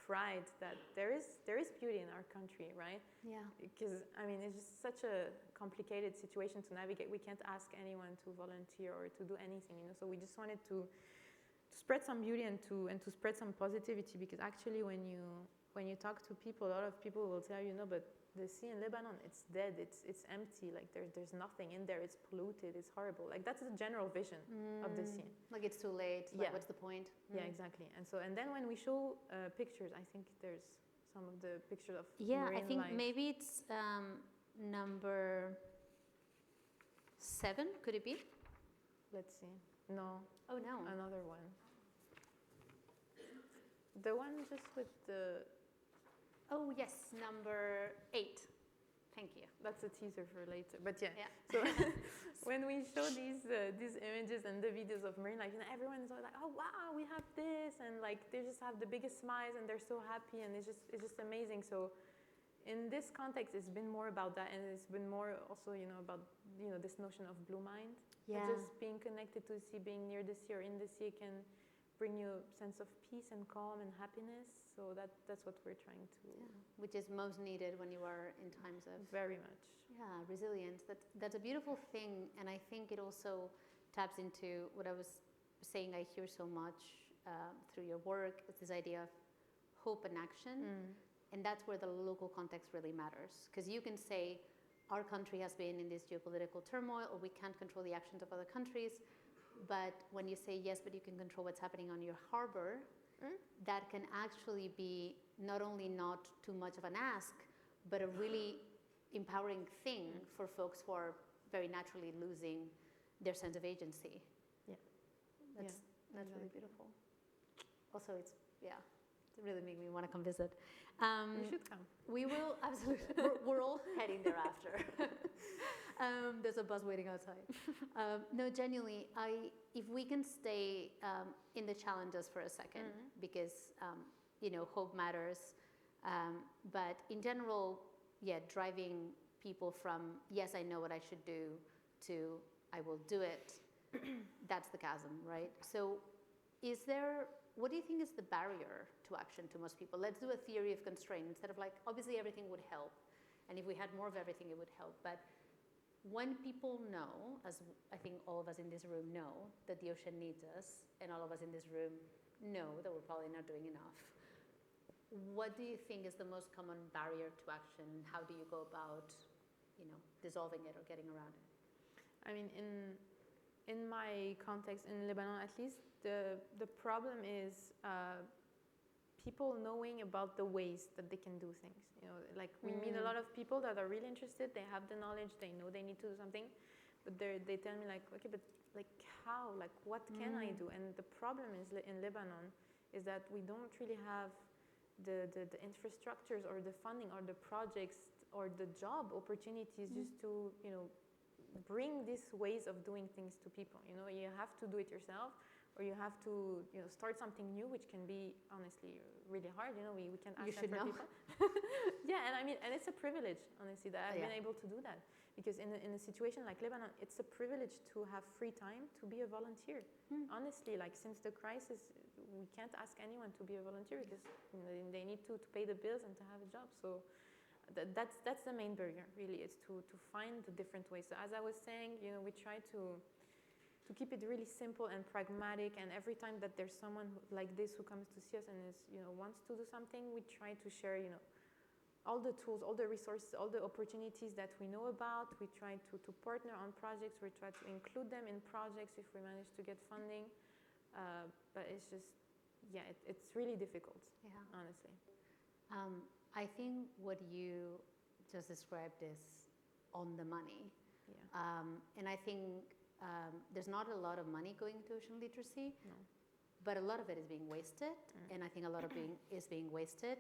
pride that there is beauty in our country, right? Because it's just such a complicated situation to navigate. We can't ask anyone to volunteer or to do anything, So we just wanted to spread some beauty and to spread some positivity, because actually when you talk to people, a lot of people will tell you, no, but the sea in Lebanon, it's dead, it's empty, like there's nothing in there, it's polluted, it's horrible. Like that's the general vision of the sea. Like it's too late, like what's the point? Yeah, exactly. And then when we show pictures, I think there's some of the pictures of I marine think life. maybe it's number 7, could it be? Let's see. No. Oh no. Another one. The one just with the... Oh yes, number 8. Thank you. That's a teaser for later. But yeah. Yeah. So when we show these images and the videos of marine life, everyone is like, "Oh wow, we have this," and like they just have the biggest smiles and they're so happy, and it's just amazing. So in this context, it's been more about that, and it's been more also about this notion of blue mind. Yeah. Just being connected to the sea, being near the sea or in the sea can bring you a sense of peace and calm and happiness. So that's what we're trying to. Yeah. Which is most needed when you are in times of very much. Yeah, resilience. That's a beautiful thing, and I think it also taps into what I was saying. I hear so much through your work. It's this idea of hope and action, and that's where the local context really matters. Because you can say, our country has been in this geopolitical turmoil, or we can't control the actions of other countries. But when you say yes, but you can control what's happening on your harbor, that can actually be not only not too much of an ask, but a really empowering thing for folks who are very naturally losing their sense of agency. Yeah. That's really beautiful. Also, it really made me want to come visit. You should come. We will, absolutely. We're all heading there after. There's a bus waiting outside. No, genuinely, if we can stay in the challenges for a second, because hope matters. But in general, driving people from yes, I know what I should do, to I will do it. That's the chasm, right? So, what do you think is the barrier to action to most people? Let's do a theory of constraint instead of obviously everything would help, and if we had more of everything, it would help. But when people know, as I think all of us in this room know, that the ocean needs us, and all of us in this room know that we're probably not doing enough, what do you think is the most common barrier to action? How do you go about, dissolving it or getting around it? I mean, in my context, in Lebanon at least, the problem is people knowing about the ways that they can do things. We meet a lot of people that are really interested. They have the knowledge. They know they need to do something, but they tell me okay, but how? What can I do? And the problem is in Lebanon is that we don't really have the infrastructures or the funding or the projects or the job opportunities just to bring these ways of doing things to people. You have to do it yourself, or you have to start something new, which can be honestly really hard. We can ask that for people. Yeah, and it's a privilege, honestly, that I've been able to do that, because in a situation like Lebanon, it's a privilege to have free time to be a volunteer. Honestly, since the crisis, we can't ask anyone to be a volunteer because they need to pay the bills and to have a job. So that's the main barrier, really, is to find the different ways. So as I was saying, we try to keep it really simple and pragmatic, and every time that there's someone like this who comes to see us and is wants to do something, we try to share all the tools, all the resources, all the opportunities that we know about. We try to partner on projects. We try to include them in projects if we manage to get funding. But it's just, it's really difficult, honestly. I think what you just described is on the money. Yeah. And I think there's not a lot of money going to ocean literacy, but a lot of it is being wasted. And I think a lot of is being wasted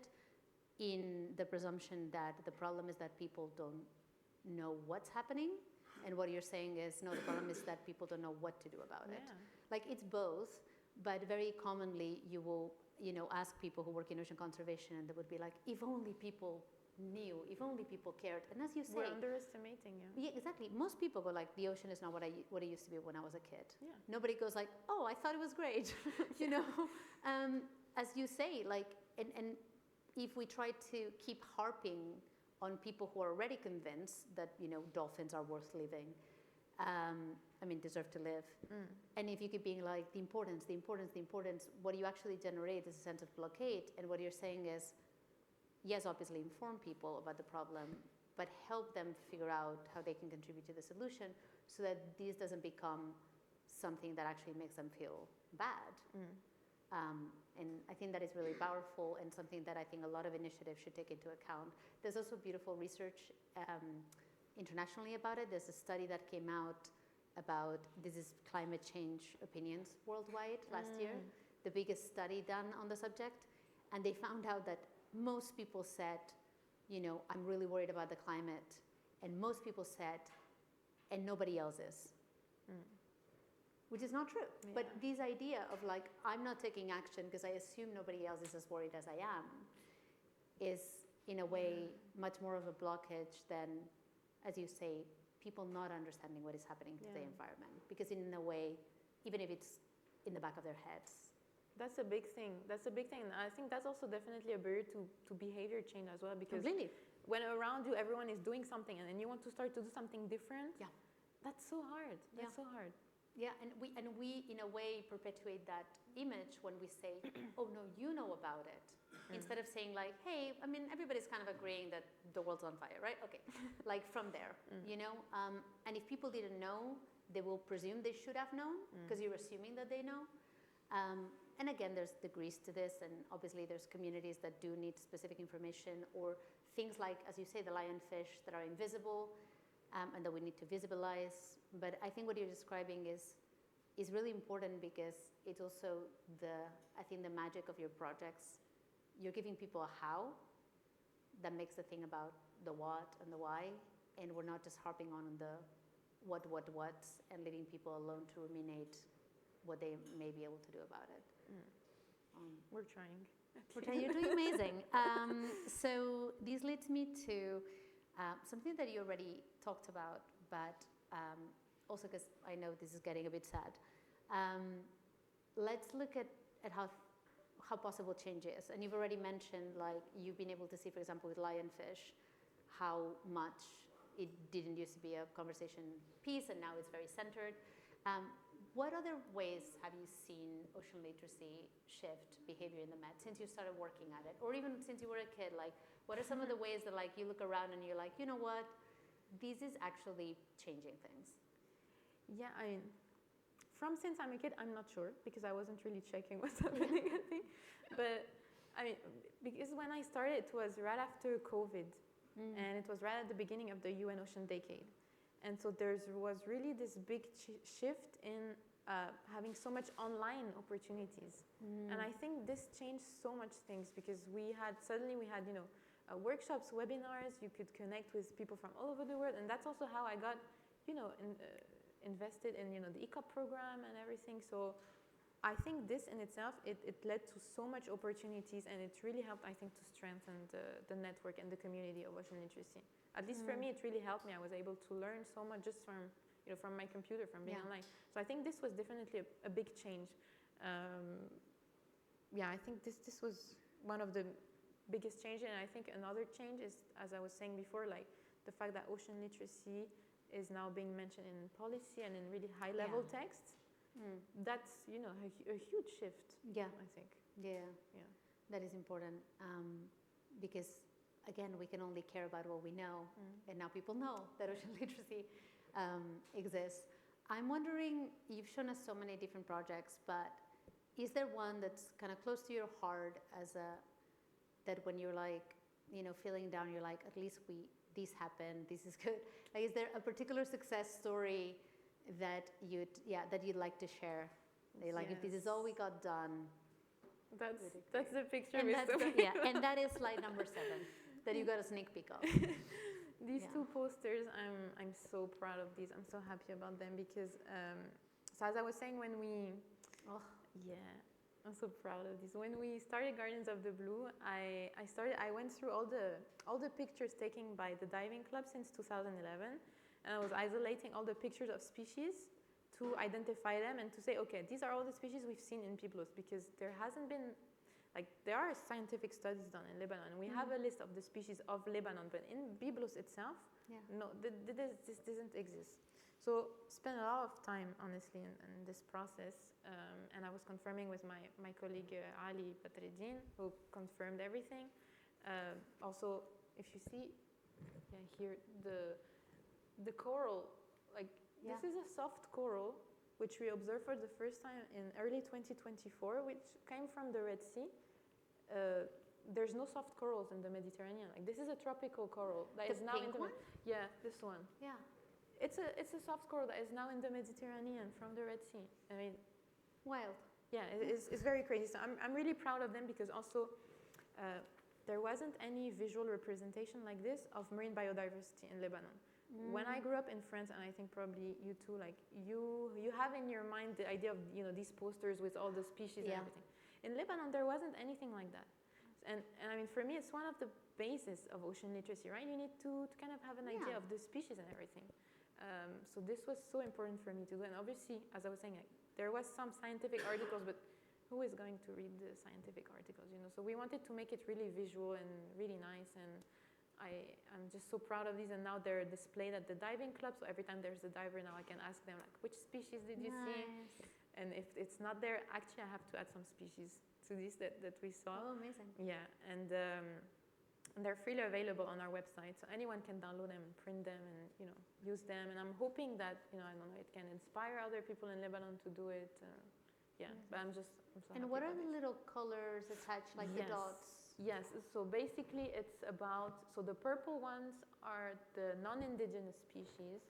in the presumption that the problem is that people don't know what's happening. And what you're saying is, no, the problem is that people don't know what to do about it. It's both, but very commonly you will ask people who work in ocean conservation, and they would be like, if only people knew, if only people cared. And as you say, we're underestimating. Yeah, exactly. Most people go the ocean is not what it used to be when I was a kid. Yeah. Nobody goes oh, I thought it was great. As you say, and if we try to keep harping on people who are already convinced that dolphins are worth living, deserve to live. And if you keep being the importance, what you actually generate is a sense of blockade. And what you're saying is, yes, obviously inform people about the problem, but help them figure out how they can contribute to the solution, so that this doesn't become something that actually makes them feel bad. And I think that is really powerful, and something that I think a lot of initiatives should take into account. There's also beautiful research internationally about it. There's a study that came out about, this is climate change opinions worldwide last year, the biggest study done on the subject. And they found out that most people said, I'm really worried about the climate, And most people said, and nobody else is. Which is not true. Yeah. But this idea of like, I'm not taking action because I assume nobody else is as worried as I am, is in a way much more of a blockage than, as you say, people not understanding what is happening to the environment. Because in a way, even if it's in the back of their heads. That's a big thing. That's a big thing. And I think that's also definitely a barrier to behavior change as well, because Completely. when around you everyone is doing something and then you want to start to do something different, that's so hard. That's so hard. Yeah, and we in a way perpetuate that image when we say, oh no, you know about it. Instead of saying like, hey, I mean, everybody's kind of agreeing that the world's on fire, right? Okay, like from there, you know? And if people didn't know, they will presume they should have known because you're assuming that they know. And again, there's degrees to this, and obviously there's communities that do need specific information, or things like, as you say, the lionfish that are invisible and that we need to visibilize. But I think what you're describing is really important because it's also I think the magic of your projects. You're giving people a how that makes the thing about the what and the why, and we're not just harping on the what's and leaving people alone to ruminate what they may be able to do about it. We're trying. You're doing amazing. So this leads me to something that you already talked about, but also because I know this is getting a bit sad. Let's look at how possible change is. And you've already mentioned, like, you've been able to see, for example, with lionfish, how much it didn't used to be a conversation piece, and now it's very centered. What other ways have you seen ocean literacy shift behavior in the Met since you started working at it? Or even since you were a kid, like, what are some of the ways that, like, you look around and you're like, you know what, this is actually changing things? Yeah, I mean, since I'm a kid, I'm not sure, because I wasn't really checking what's happening, I think. But, I mean, because when I started, it was right after COVID, and it was right at the beginning of the UN Ocean Decade. And so there was really this big shift in having so much online opportunities. And I think this changed so much things, because suddenly we had, you know, workshops, webinars, you could connect with people from all over the world. And that's also how I got, you know, invested in, you know, the ECOP program and everything. So I think this in itself, it led to so much opportunities, and it really helped, I think, to strengthen the network and the community of ocean literacy. At least for me, it really helped me. I was able to learn so much just from, you know, from my computer, from being online. So I think this was definitely a big change. I think this was one of the biggest changes. And I think another change is, as I was saying before, like the fact that ocean literacy is now being mentioned in policy and in really high-level texts. That's, you know, a huge shift. Yeah, I think. Yeah, that is important, because again, we can only care about what we know, and now people know that ocean literacy exists. I'm wondering, you've shown us so many different projects, but is there one that's kind of close to your heart that when you're like, you know, feeling down, you're like, at least this happened, this is good. Like, is there a particular success story that you'd like to share? Like, if this is all we got done. That's the picture. And that is slide number 7 that you got a sneak peek of. These 2 posters, I'm so proud of these. I'm so happy about them because, so as I was saying, I'm so proud of these. When we started Gardens of the Blue, I went through all the pictures taken by the diving club since 2011, and I was isolating all the pictures of species to identify them and to say, okay, these are all the species we've seen in Byblos, because there hasn't been, like, there are scientific studies done in Lebanon. We have a list of the species of Lebanon, but in Byblos itself, no, this doesn't exist. So spent a lot of time, honestly, in this process, and I was confirming with my colleague Ali Badreddin, who confirmed everything. Also, if you see here, the coral, like, this is a soft coral, which we observed for the first time in early 2024, which came from the Red Sea. There's no soft corals in the Mediterranean. Like, this is a tropical coral that is now in the this one. Yeah. It's a soft coral that is now in the Mediterranean from the Red Sea. I mean, wild. Yeah, it's very crazy. So I'm really proud of them, because also there wasn't any visual representation like this of marine biodiversity in Lebanon. When I grew up in France, and I think probably you too, like you have in your mind the idea of these posters with all the species and everything. In Lebanon, there wasn't anything like that, and I mean, for me, it's one of the basis of ocean literacy, right? You need to kind of have an idea of the species and everything. So this was so important for me to do, and obviously, as I was saying, like, there was some scientific articles, but who is going to read the scientific articles, So we wanted to make it really visual and really nice, and I'm just so proud of these, and now they're displayed at the diving club, so every time there's a diver now I can ask them, like, which species did you see? And if it's not there, actually I have to add some species to this that we saw. Oh, amazing. Yeah, and they're freely available on our website, so anyone can download them and print them and use them, and I'm hoping that I don't know, it can inspire other people in Lebanon to do it. But I'm so and happy what are about the it. little colors attached, like the dots? Yes, so basically it's about, so the purple ones are the non-indigenous species,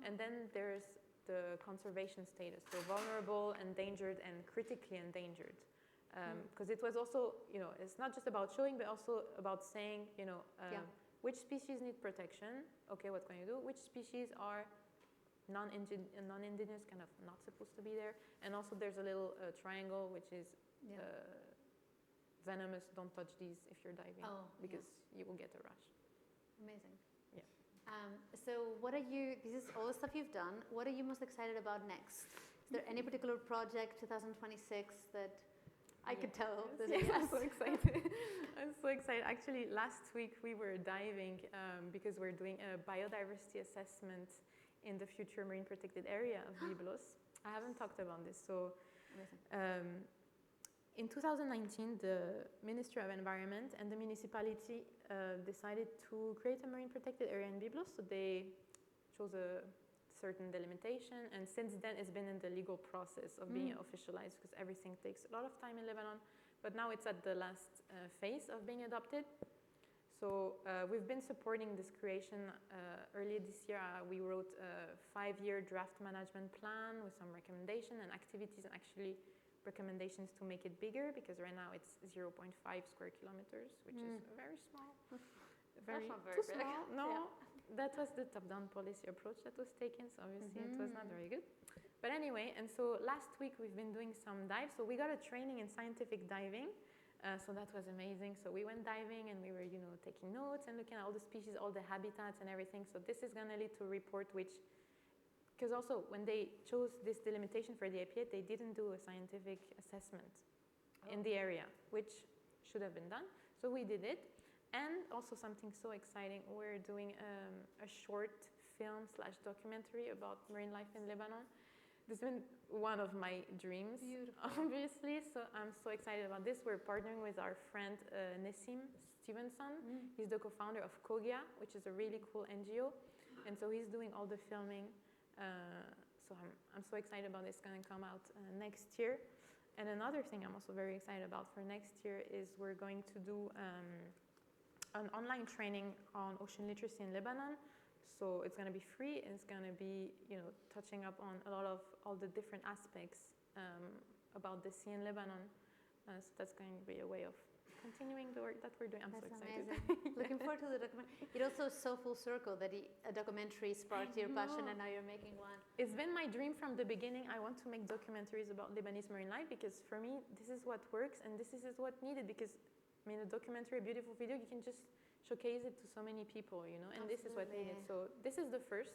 and then there's the conservation status, so vulnerable, endangered, and critically endangered. Because it was also, it's not just about showing, but also about saying, which species need protection, okay, what can you do, which species are non-indigenous, kind of not supposed to be there, and also there's a little triangle, which is venomous, don't touch these if you're diving, because you will get a rash. Amazing. Yeah. So what are you, this is all the stuff you've done, what are you most excited about next? Is there any particular project, 2026, that I could tell? I'm so excited. I'm so excited. Actually, last week we were diving because we're doing a biodiversity assessment in the future marine protected area of Byblos. I haven't talked about this. So in 2019, the Ministry of Environment and the municipality decided to create a marine protected area in Byblos. So they chose a certain delimitation, and since then it's been in the legal process of being officialized, because everything takes a lot of time in Lebanon, but now it's at the last phase of being adopted. So we've been supporting this creation. Earlier this year, we wrote a 5-year draft management plan with some recommendation and activities, and actually recommendations to make it bigger, because right now it's 0.5 square kilometers, which is very small. That's not very too big. small. No, that was the top-down policy approach that was taken, so obviously it was not very good. But anyway, and so last week we've been doing some dives. So we got a training in scientific diving. So that was amazing. So we went diving and we were, taking notes and looking at all the species, all the habitats and everything. So this is going to lead to a report which, because also when they chose this delimitation for the APA, they didn't do a scientific assessment in the area, which should have been done. So we did it. And also something so exciting, we're doing a short film / documentary about marine life in Lebanon. This has been one of my dreams, obviously, so I'm so excited about this. We're partnering with our friend Nessim Stevenson. He's the co-founder of Kogia, which is a really cool NGO, and so he's doing all the filming. So I'm so excited about this. It's going to come out next year. And another thing I'm also very excited about for next year is we're going to do an online training on ocean literacy in Lebanon. So it's going to be free, and it's going to be, touching up on a lot of all the different aspects about the sea in Lebanon. So that's going to be a way of continuing the work that we're doing. I'm so excited. Amazing. Looking forward to the documentary. It also is so full circle that a documentary sparked your passion, and now you're making one. It's been my dream from the beginning. I want to make documentaries about Lebanese marine life, because for me, this is what works, and this is what needed, because a documentary, a beautiful video, you can just showcase it to so many people, and Absolutely. This is what needed. So this is the first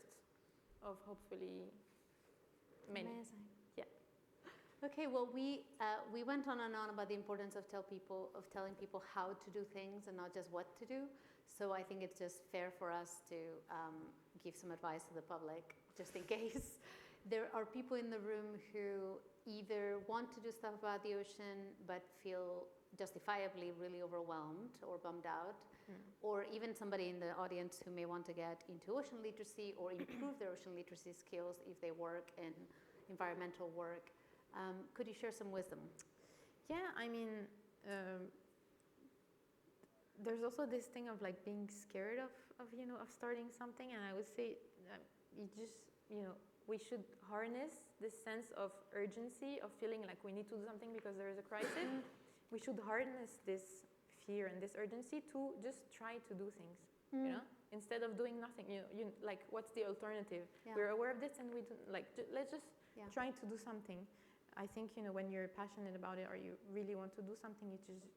of hopefully many. Amazing. Yeah. Okay, well, we went on and on about the importance of telling people how to do things and not just what to do. So I think it's just fair for us to give some advice to the public, just in case there are people in the room who either want to do stuff about the ocean but feel justifiably really overwhelmed or bummed out, or even somebody in the audience who may want to get into ocean literacy or improve their ocean literacy skills if they work in environmental work. Could you share some wisdom? Yeah, there's also this thing of like being scared of starting something, and I would say we should harness this sense of urgency, of feeling like we need to do something because there is a crisis. We should harness this fear and this urgency to just try to do things, you know, instead of doing nothing. Like, what's the alternative? Yeah. We're aware of this, and we don't, like, let's just Yeah. try to do something. I think, when you're passionate about it or you really want to do something, you should just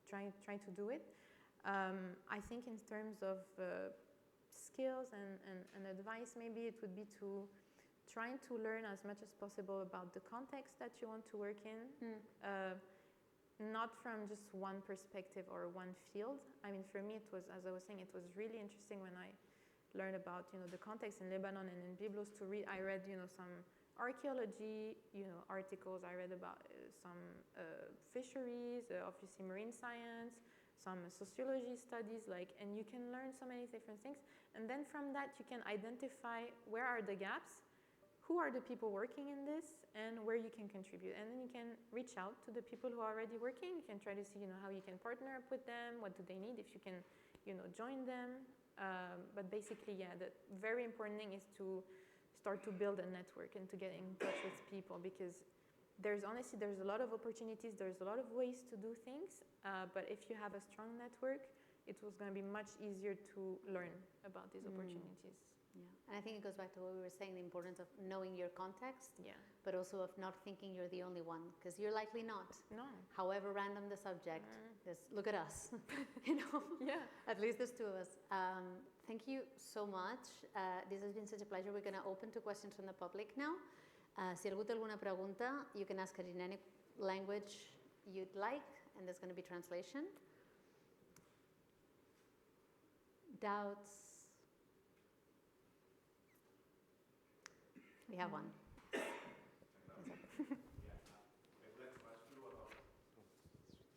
try to do it. I think in terms of skills and advice, maybe it would be to trying to learn as much as possible about the context that you want to work in, not from just one perspective or one field. I mean, for me, it was, as I was saying, it was really interesting when I learned about, the context in Lebanon and in Byblos to read. I read, some archaeology, articles. I read about some fisheries, obviously marine science, some sociology studies, and you can learn so many different things. And then from that, you can identify where are the gaps, who are the people working in this, and where you can contribute. And then you can reach out to the people who are already working. You can try to see, how you can partner up with them, what do they need, if you can, join them. But basically, yeah, the very important thing is to start to build a network and to get in touch with people, because there's a lot of opportunities, there's a lot of ways to do things, but if you have a strong network, it was going to be much easier to learn about these opportunities. Yeah, and I think it goes back to what we were saying, the importance of knowing your context, but also of not thinking you're the only one, because you're likely not. No. However random the subject, just look at us, Yeah. At least there's two of us. Thank you so much. This has been such a pleasure. We're going to open to questions from the public now. Si algú té alguna pregunta, you can ask it in any language you'd like, and there's going to be translation. Doubts? We have one.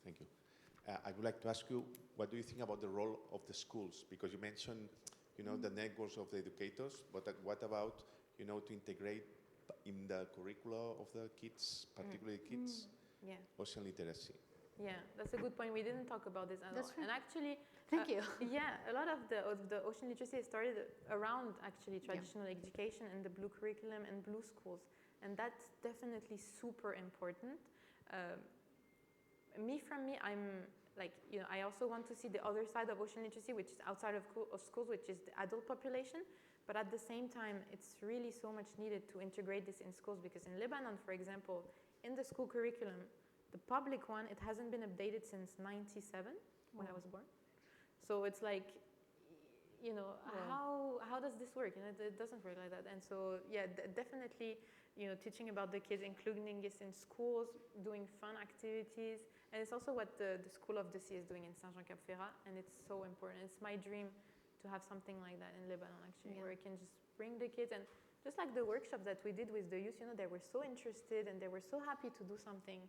Thank you. I would like to ask you, what do you think about the role of the schools? Because you mentioned, the networks of the educators, but what about, to integrate in the curricula of the kids, particularly kids, ocean literacy? Yeah, that's a good point. We didn't talk about this at all. True. And actually, Thank you. Yeah, a lot of the ocean literacy started around actually traditional education and the blue curriculum and blue schools, and that's definitely super important. I'm like, I also want to see the other side of ocean literacy, which is outside of schools, which is the adult population. But at the same time, it's really so much needed to integrate this in schools, because in Lebanon, for example, in the school curriculum, the public one, it hasn't been updated since '97 when I was born. So it's like, how does this work? It doesn't work like that. And so, yeah, definitely, teaching about the kids, including this in schools, doing fun activities. And it's also what the School of the Sea is doing in Saint-Jean-Cap-Ferrat, and it's so important. It's my dream to have something like that in Lebanon, actually, where I can just bring the kids. And just like the workshop that we did with the youth, they were so interested and they were so happy to do something.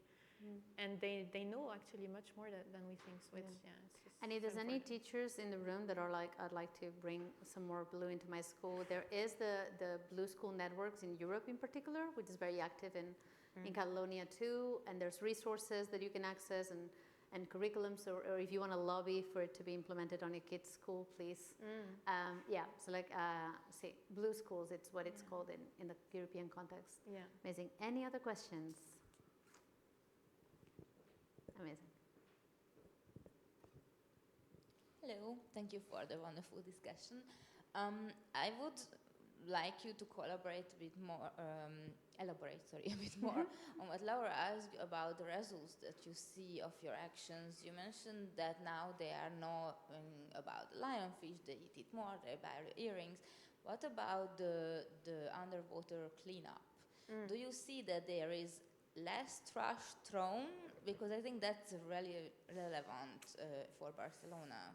And they know actually much more than we think. So it's just And if there's so any important. teachers in the room that are like, I'd like to bring some more blue into my school, there is the blue school networks in Europe in particular, which is very active in Catalonia too, and there's resources that you can access and curriculums, or if you want to lobby for it to be implemented on your kid's school, please. So like, say, blue schools, it's what it's called in the European context. Yeah. Amazing. Any other questions? Amazing. Hello, thank you for the wonderful discussion. I would like you to elaborate a bit more on what Laura asked about the results that you see of your actions. You mentioned that now they are knowing about the lionfish, they eat it more, they buy earrings. What about the underwater cleanup? Do you see that there is less trash thrown? Because I think that's really relevant for Barcelona.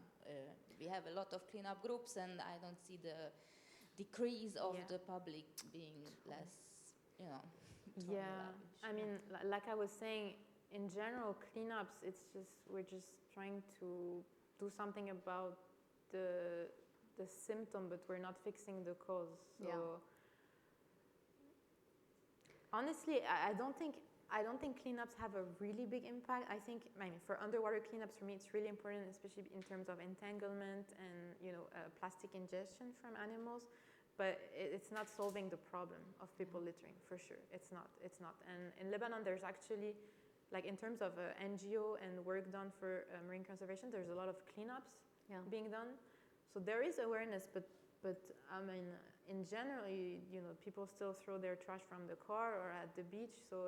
We have a lot of cleanup groups, and I don't see the decrease of the public being less, throwing rubbish. I mean, like I was saying, in general, cleanups, we're just trying to do something about the symptom, but we're not fixing the cause. So honestly, I don't think cleanups have a really big impact. I mean, for underwater cleanups, for me, it's really important, especially in terms of entanglement and plastic ingestion from animals. But it's not solving the problem of people littering, for sure. It's not. And in Lebanon, there's actually like in terms of NGO and work done for marine conservation, there's a lot of cleanups being done. So there is awareness, but I mean, in general, you know, people still throw their trash from the car or at the beach. So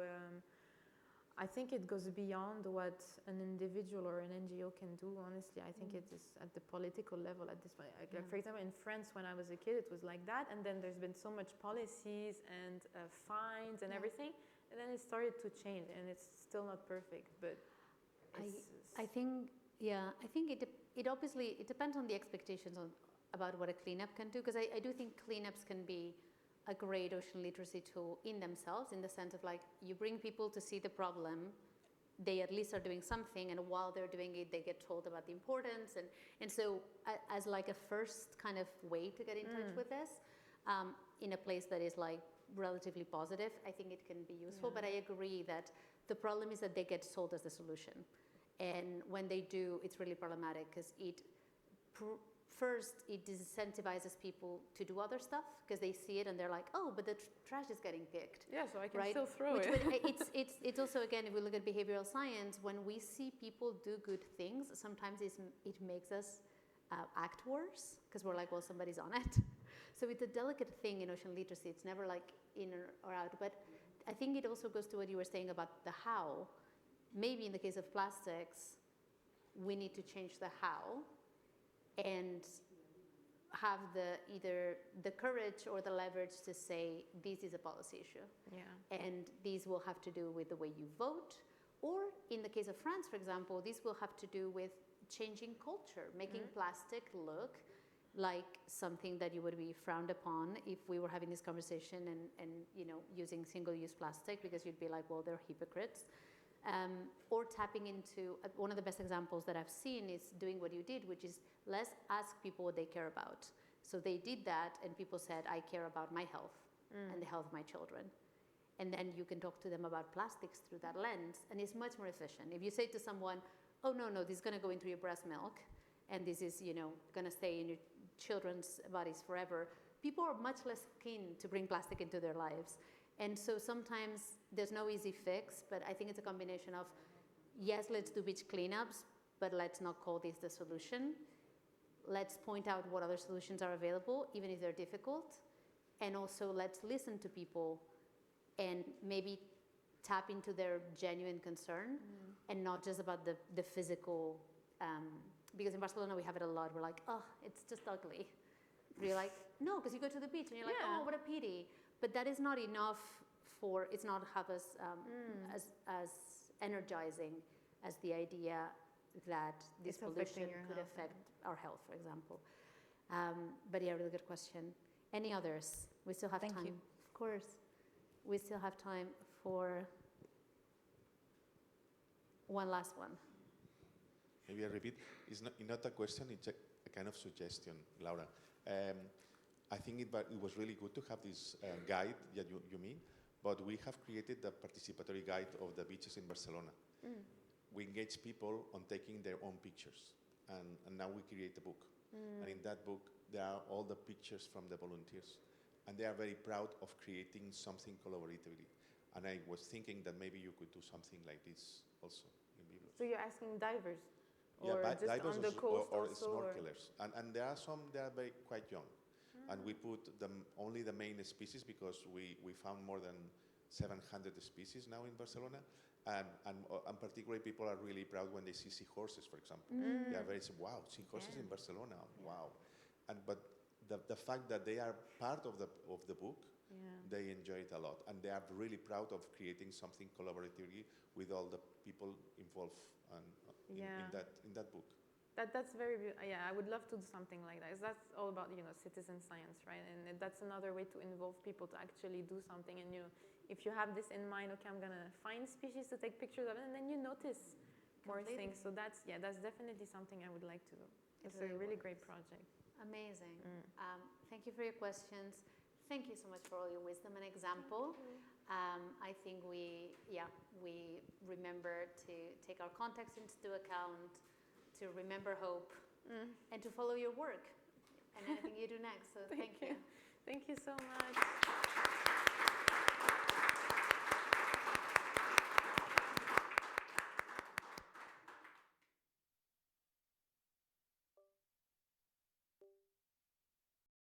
I think it goes beyond what an individual or an NGO can do, honestly. I think it is at the political level at this point. Like, for example, in France, when I was a kid, it was like that. And then there's been so much policies and fines and everything. And then it started to change, and it's still not perfect, but I think it obviously, it depends on the expectations about what a cleanup can do, because I do think cleanups can be a great ocean literacy tool in themselves, in the sense of like, you bring people to see the problem, they at least are doing something, and while they're doing it, they get told about the importance, and so as like a first kind of way to get in touch with this, in a place that is like relatively positive, I think it can be useful. But I agree that the problem is that they get sold as the solution, and when they do, it's really problematic, because first, it disincentivizes people to do other stuff, because they see it and they're like, oh, but the trash is getting picked. Yeah, so I can still throw it. It's also, again, if we look at behavioral science, when we see people do good things, sometimes it makes us act worse, because we're like, well, somebody's on it. So it's a delicate thing in ocean literacy. It's never like in or out. But I think it also goes to what you were saying about the how. Maybe in the case of plastics, we need to change the how, and have either the courage or the leverage to say, this is a policy issue. Yeah. And these will have to do with the way you vote. Or in the case of France, for example, these will have to do with changing culture, making plastic look like something that you would be frowned upon if we were having this conversation and you know, using single-use plastic, because you'd be like, well, they're hypocrites. Or tapping into, one of the best examples that I've seen is doing what you did, which is let's ask people what they care about. So they did that, and people said, I care about my health and the health of my children. And then you can talk to them about plastics through that lens, and it's much more efficient. If you say to someone, oh, no, this is going to go into your breast milk, and this is, you know, going to stay in your children's bodies forever, people are much less keen to bring plastic into their lives. And so sometimes there's no easy fix, but I think it's a combination of, yes, let's do beach cleanups, but let's not call this the solution. Let's point out what other solutions are available, even if they're difficult. And also let's listen to people and maybe tap into their genuine concern, and not just about the physical, because in Barcelona we have it a lot. We're like, oh, it's just ugly. You're like, no, because you go to the beach and you're like, oh, what a pity. But that is not enough it's not have us as energizing as the idea that this pollution could affect our health, for example. But yeah, really good question. Any others? We still have time. Thank you. Of course. We still have time for one last one. Maybe I repeat. It's not a question, it's a kind of suggestion, Laura. I think it was really good to have this guide that you mean, but we have created the participatory guide of the beaches in Barcelona. We engage people on taking their own pictures, and now we create a book. And in that book, there are all the pictures from the volunteers, and they are very proud of creating something collaboratively. And I was thinking that maybe you could do something like this also in Byblos. So you're asking divers? Or just divers on the coast or also, snorkelers. And there are some that are quite young. And we put only the main species, because we found more than 700 species now in Barcelona. And particularly people are really proud when they see seahorses, for example. They are very, wow, seahorses in Barcelona, wow. But the fact that they are part of the book, they enjoy it a lot. And they are really proud of creating something collaboratively with all the people involved in that book. That's very, I would love to do something like that. That's all about, citizen science, right? And that's another way to involve people to actually do something. And, if you have this in mind, okay, I'm going to find species to take pictures of, and then you notice more things. So that's definitely something I would like to do. It's a really great project. Amazing. Thank you for your questions. Thank you so much for all your wisdom and example. I think we remember to take our context into account, to remember hope, and to follow your work and anything you do next. So thank you. Thank you so much.